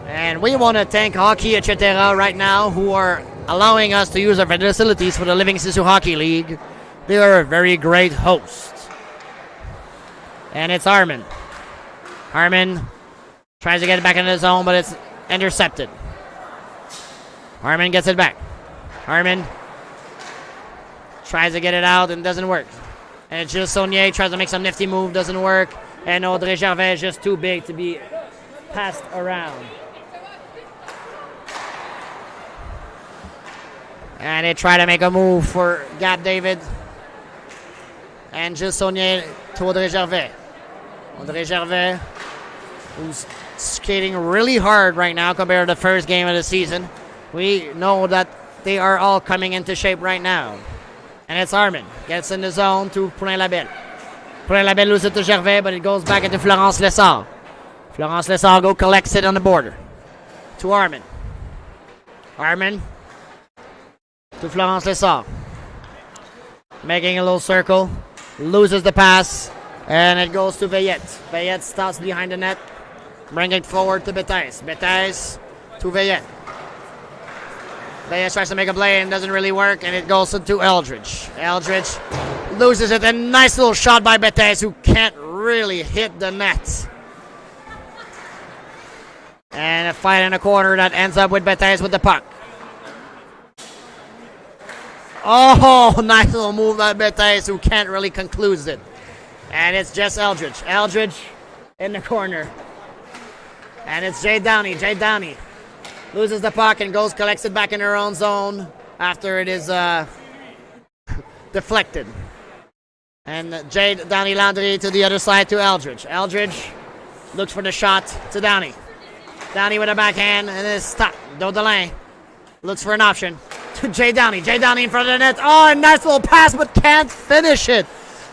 And we want to thank Hockey Etcetera right now, who are allowing us to use our facilities for the Living Sisu Hockey League. They are a very great host. And it's Harmon. Harmon tries to get it back into the zone, but it's intercepted. Harmon gets it back. Harmon tries to get it out and doesn't work. And Gilles Saunier tries to make some nifty move, doesn't work. And Audrey Gervais is just too big to be passed around. And they try to make a move for Gab David. And Gilles Saunier to Audrey Gervais. Audrey Gervais, who's skating really hard right now compared to the first game of the season. We know that they are all coming into shape right now. And it's Armin. Gets in the zone to Poulain-Labelle. Poulain-Labelle loses it to Gervais, but it goes back into Florence Lessard. Florence Lessard collects it on the border. To Armin. Armin to Florence Lessard. Making a little circle. Loses the pass. And it goes to Veillette. Veillette stops behind the net. Bring it forward to Bethes. Bethes to Veillette. Veillette tries to make a play and doesn't really work. And it goes to Eldridge. Eldridge loses it. A nice little shot by Bethes, who can't really hit the net. And a fight in a corner that ends up with Bethes with the puck. Oh, nice little move by Bethes, who can't really conclude it. And it's just Eldridge. Eldridge in the corner. And it's Jade Downey. Jade Downey loses the puck and collects it back in her own zone after it is deflected. And Jade Downey Landry to the other side to Eldridge. Eldridge looks for the shot to Downey. Downey with a backhand and it's stopped. Daudelin looks for an option to Jay Downey. Jay Downey in front of the net. Oh, a nice little pass, but can't finish it.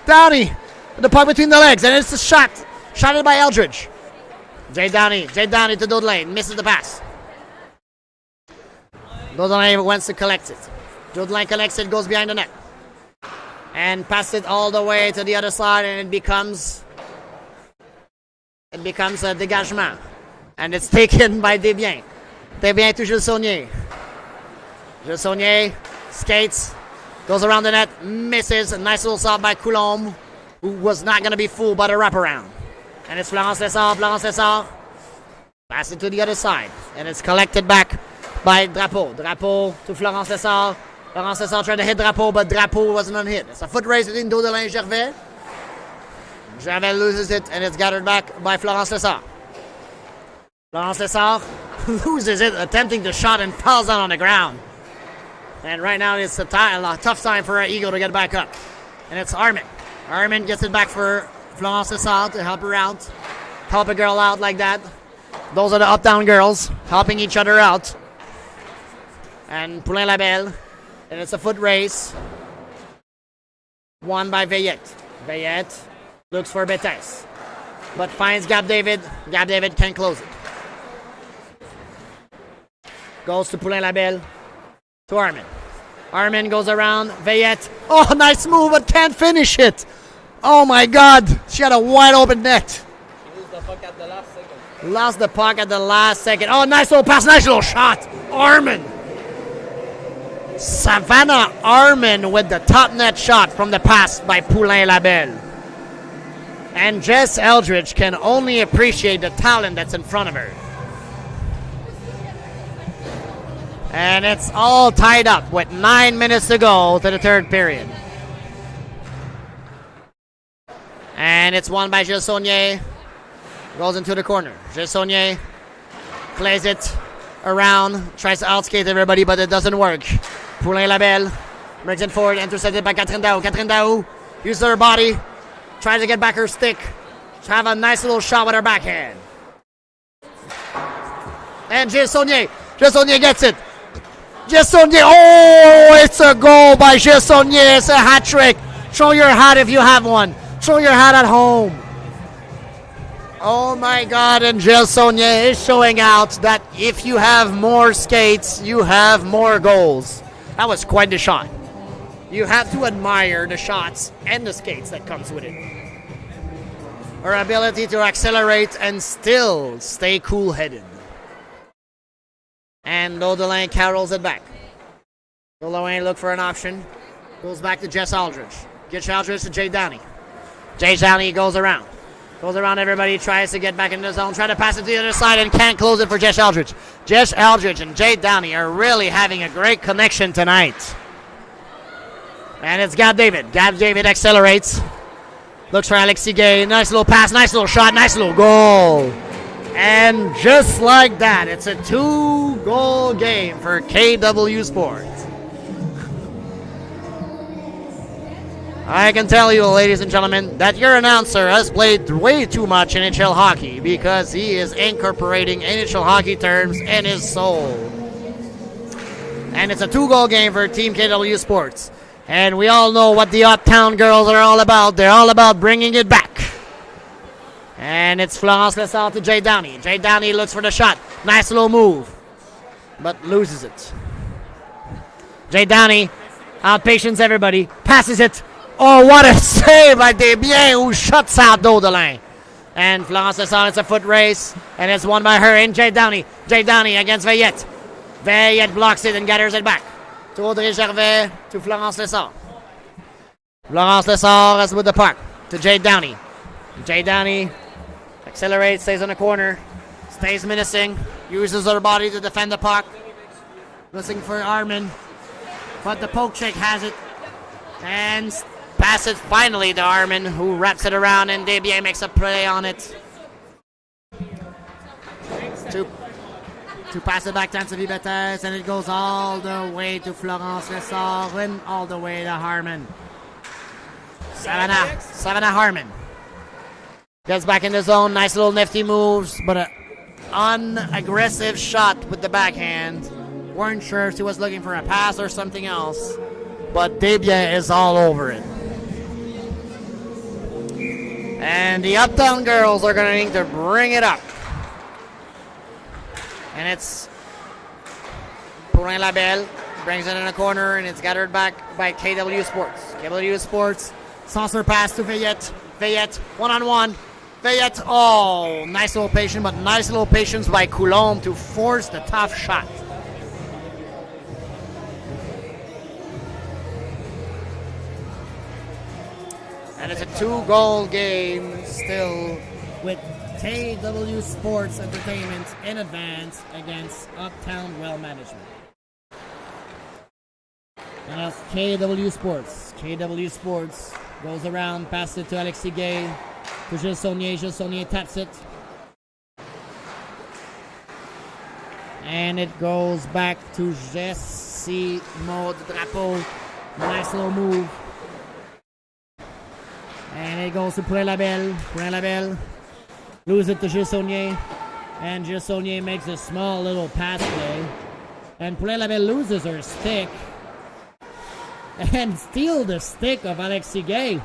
Downey, the puck between the legs, and it's a shot. Shotted by Eldridge. Jay Downey to Daudelin. Misses the pass. Daudelin wants to collect it. Daudelin collects it, goes behind the net. And passes it all the way to the other side, and it becomes a dégagement. And it's taken by Desbiens. Desbiens to Gilles Saunier. Gilles Saunier skates, goes around the net, misses. A nice little stop by Coulomb, who was not going to be fooled by the wraparound. And it's Florence Lessard. Florence Lessard passes it to the other side. And it's collected back by Drapeau. Drapeau to Florence Lessard. Florence Lessard trying to hit Drapeau, but Drapeau wasn't on hit. It's a foot race between Daudelin and Gervais. Gervais loses it, and it's gathered back by Florence Lessard. Florence Lessard loses it, attempting to shot and falls down on the ground. And right now it's a tough time for Eagle to get back up. And it's Armin. Armin gets it back for Florence Lessard to help her out. Help a girl out like that. Those are the up-down girls helping each other out. And Poulain-Labelle. And it's a foot race. Won by Veillette. Veillette looks for Bethes, but finds Gab David. Gab David can't close it. Goes to Poulain-Labelle. To Armin. Armin goes around. Veillette. Oh, nice move, but can't finish it. Oh my God. She had a wide open net. She lose the puck at the last second. Lost the puck at the last second. Oh, nice little pass. Nice little shot. Armin. Savannah Armin with the top net shot from the pass by Poulain-Labelle. And Jess Eldridge can only appreciate the talent that's in front of her. And it's all tied up with 9 minutes to go to the third period. And it's won by Gilles Saunier. Goes into the corner. Gilles Saunier plays it around, tries to outskate everybody, but it doesn't work. Poulain-Labelle brings it forward, intercepted by Catherine Daou. Catherine Daou uses her body, tries to get back her stick, to have a nice little shot with her backhand. And Gilles Saunier. Gilles Saunier gets it. Gilles Saunier. Oh, it's a goal by Gilles Saunier. It's a hat trick. Throw your hat if you have one. Throw your hat at home. Oh my God, and Gilles Saunier is showing out that if you have more skates, you have more goals. That was quite the shot. You have to admire the shots and the skates that comes with it. Her ability to accelerate and still stay cool-headed. And Daudelin carols it back. Daudelin look for an option. Goes back to Jess Aldridge. Gets Aldridge to Jay Downey. Jay Downey goes around. Goes around everybody, tries to get back into the zone, try to pass it to the other side and can't close it for Jess Aldridge. Jess Aldridge and Jay Downey are really having a great connection tonight. And it's Gab David. Gab David accelerates. Looks for Alexis Gay. Nice little pass, nice little shot, nice little goal. And just like that, it's a 2-goal game for KW Sports. I can tell you, ladies and gentlemen, that your announcer has played way too much NHL hockey because he is incorporating NHL hockey terms in his soul. And it's a 2-goal game for Team KW Sports. And we all know what the Uptown girls are all about. They're all about bringing it back. And it's Florence Lessard to Jay Downey. Jay Downey looks for the shot. Nice little move, but loses it. Jay Downey outpatients everybody, passes it. Oh, what a save by Desbiens, who shuts out Daudelin. And Florence Lessard, it's a foot race, and it's won by her and Jay Downey. Jay Downey against Veillette. Veillette blocks it and gathers it back. To Audrey Gervais, to Florence Lessard. Florence Lessard is with the puck. To Jay Downey. Jay Downey accelerates, stays in the corner, stays menacing, uses her body to defend the puck. Looking for Armin, but the poke check has it. And pass it finally to Armin, who wraps it around, and Desbiens makes a play on it. To pass it back to Anthony Bettes, and it goes all the way to Florence Lessard and all the way to Harmon. Savannah Harmon gets back in the zone. Nice little nifty moves, but an unaggressive shot with the backhand. Weren't sure if he was looking for a pass or something else, but Desbiens is all over it. And the Uptown girls are going to need to bring it up. And it's Pourin Labelle brings it in a corner, and it's gathered back by KW Sports. KW Sports, saucer pass to Veillette. Veillette, one-on-one. Veillette, oh, nice little patience, but nice little patience by Coulombe to force the tough shot. And it's a 2-goal game still with KW Sports Entertainment in advance against Uptown Well Management. And that's KW Sports. KW Sports goes around, passes it to Alexis Gay, to Gilles Saunier. Gilles Saunier taps it. And it goes back to Jessie Maud Drapeau. Nice little move. And it goes to Pourin Labelle. Pourin Labelle loses it to Gilles Saunier. And Gilles Saunier makes a small little pass play. And Pourin Labelle loses her stick. And steals the stick of Alexis Gay.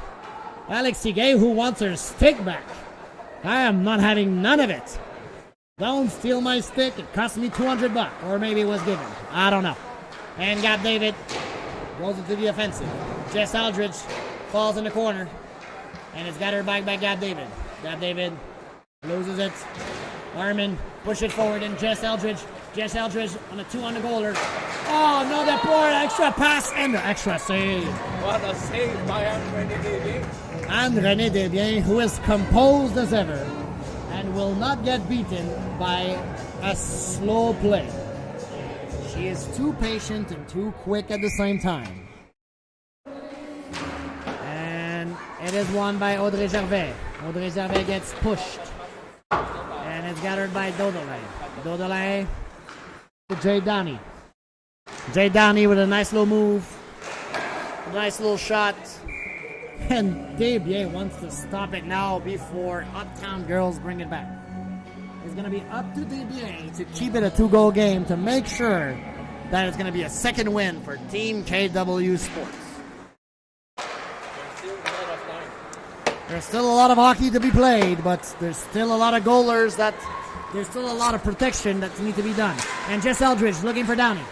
Alexis Gay, who wants her stick back. I am not having none of it. Don't steal my stick. It cost me $200. Or maybe it was given. I don't know. And Gab David goes into the offensive. Jess Aldridge falls in the corner. And it's got her back by Gab David. Gab David loses it. Armin push it forward, and Jess Aldridge. Jess Aldridge on a 2-on-the-goaler. Oh, no, that poor extra pass and the extra save. What a save by René Desbiens. And René Desbiens, who is composed as ever and will not get beaten by a slow play. She is too patient and too quick at the same time. It is won by Audrey Gervais. Audrey Gervais gets pushed. And it's gathered by Daudelin. Daudelin to Jay Downey. Jay Downey with a nice little move. Nice little shot. And Desbiens wants to stop it now before Uptown girls bring it back. It's going to be up to Desbiens to keep it a 2-goal game to make sure that it's going to be a second win for Team KW Sports. There's still a lot of hockey to be played, but there's still a lot of goalers there's still a lot of protection that need to be done. And Jess Eldridge looking for Downey.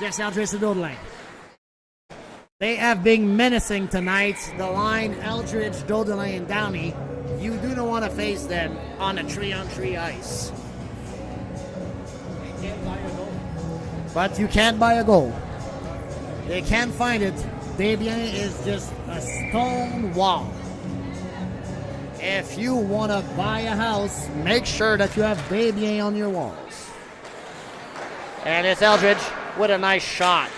Jess Eldridge to Dodelin. They have been menacing tonight. The line, Eldridge, Dodelin, and Downey. You do not want to face them on a 3-on-3 ice. But you can't buy a goal. They can't find it. Desbiens is just a stone wall. If you want to buy a house, make sure that you have Desbiens on your walls. And it's Eldridge with a nice shot.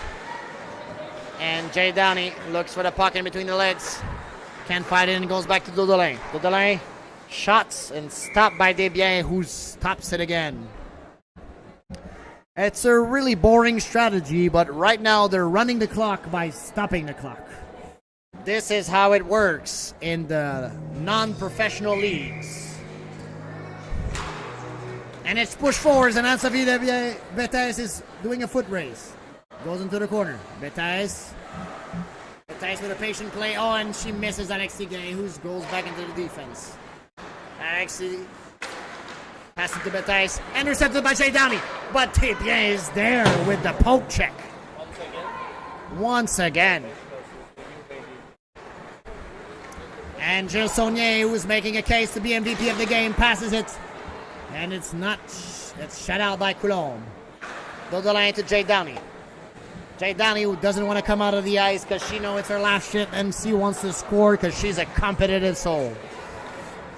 And Jay Downey looks for the puck in between the legs. Can't find it and goes back to Dodelin. Dodelin shots and stopped by Desbiens, who stops it again. It's a really boring strategy, but right now they're running the clock by stopping the clock. This is how it works in the non-professional leagues. And it's push forwards, and Anne-Sophie Bethes is doing a foot race. Goes into the corner. Bethes with a patient play. Oh, and she misses Alexis Gay, who goes back into the defense. Alexis passes to Bethes, intercepted by Jay Downey. But Desbiens is there with the poke check. Once again. And Gilles Saunier, who's making a case to be MVP of the game, passes it. And it's shut out by Coulomb. Dodelin to Jay Downey. Jay Downey, who doesn't want to come out of the ice because she knows it's her last shit and she wants to score because she's a competitive soul.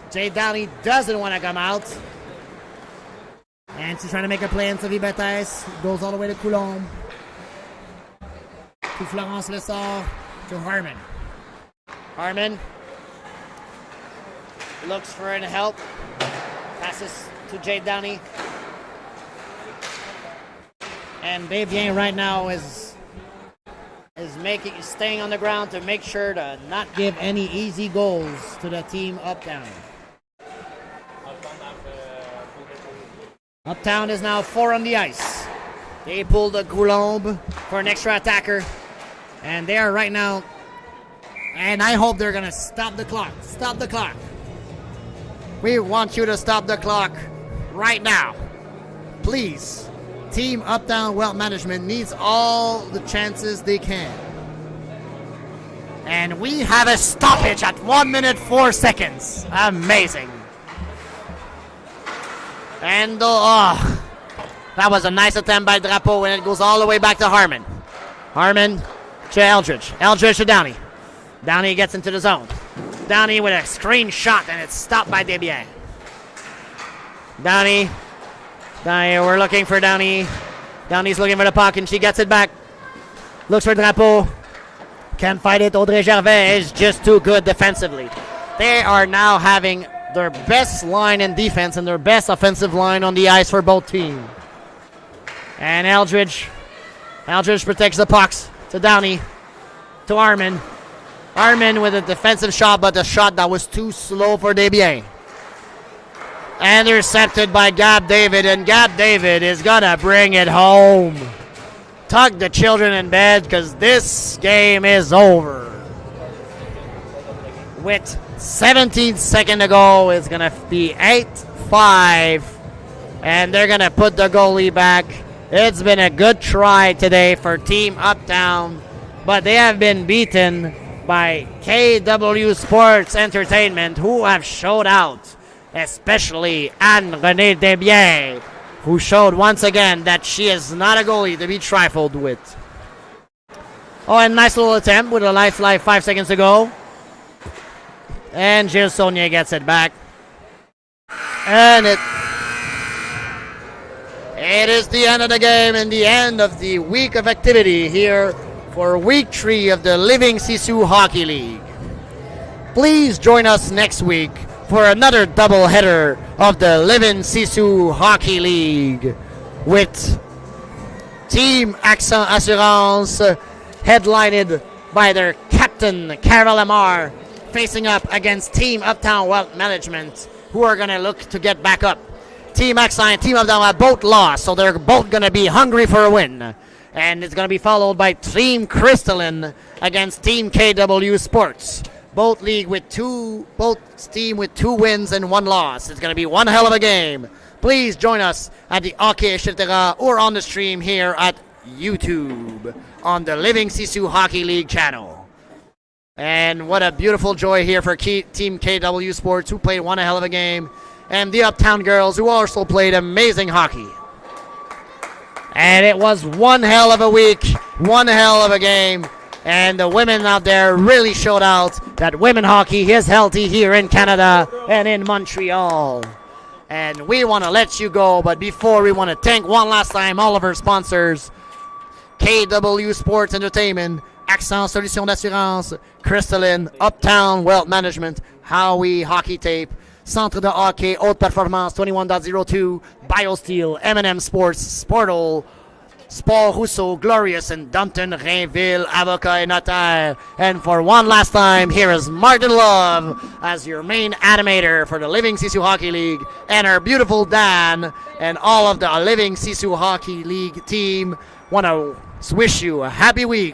Jay Downey doesn't want to come out. And she's trying to make a play, and Sophie Bethes goes all the way to Coulomb. To Florence Lessard. To Harmon. Harmon looks for an help. Passes to Jay Downey. And Desbiens right now is staying on the ground to make sure to not give any easy goals to the team Uptown. Uptown is now 4 on the ice. They pulled a Coulomb for an extra attacker. And they are right now. And I hope they're going to stop the clock. Stop the clock. We want you to stop the clock right now. Please. Team Uptown Wealth Management needs all the chances they can. And we have a stoppage at 1 minute 4 seconds. Amazing. And that was a nice attempt by Drapeau, and it goes all the way back to Harmon. Harmon to Eldridge. Eldridge to Downey. Downey gets into the zone. Downey with a screen shot, and it's stopped by Desbiens. Downey, we're looking for Downey. Downey's looking for the puck, and she gets it back. Looks for Drapeau. Can't fight it. Audrey Gervais is just too good defensively. They are now having their best line in defense and their best offensive line on the ice for both teams. And Eldridge protects the pucks to Downey, to Armin. Armin with a defensive shot, but a shot that was too slow for Desbiens. Intercepted by Gab David, and Gab David is gonna bring it home. Tuck the children in bed because this game is over. With 17 seconds to go, it's going to be 8-5. And they're going to put the goalie back. It's been a good try today for Team Uptown. But they have been beaten by KW Sports Entertainment, who have showed out. Especially Anne-Renée Desbiens, who showed once again that she is not a goalie to be trifled with. Oh, and nice little attempt with a lifeline 5 seconds to go. And Gilles Saunier gets it back. And it is the end of the game and the end of the week of activity here for week 3 of the Living Sisu Hockey League. Please join us next week for another doubleheader of the Living Sisu Hockey League with Team Accent Assurance headlined by their captain, Carol Lamar, facing up against Team Uptown Wealth Management, who are going to look to get back up. Team Accent and Team Uptown have both lost, so they're both going to be hungry for a win. And it's going to be followed by Team Crystalline against Team KW Sports. Both team with 2 wins and 1 loss. It's going to be one hell of a game. Please join us at the Hockey Etcetera or on the stream here at YouTube on the Living Sisu Hockey League channel. And what a beautiful joy here for Team KW Sports, who played one hell of a game, and the Uptown Girls, who also played amazing hockey. And it was one hell of a week, one hell of a game. And the women out there really showed out that women hockey is healthy here in Canada and in Montreal. And we want to let you go, but before we want to thank one last time all of our sponsors, KW Sports Entertainment, Accent Solutions d'Assurance, Crystalline, Uptown Wealth Management, Howie Hockey Tape, Centre de Hockey Haute Performance 21.02, BioSteel, M&M Sports, Sportal, Sport Rousseau, Glorious, and Dumpton, Rainville, Avocat, and Notaire. And for one last time, here is Martin Love as your main animator for the Living Sisu Hockey League, and our beautiful Dan and all of the Living Sisu Hockey League team want to wish you a happy week.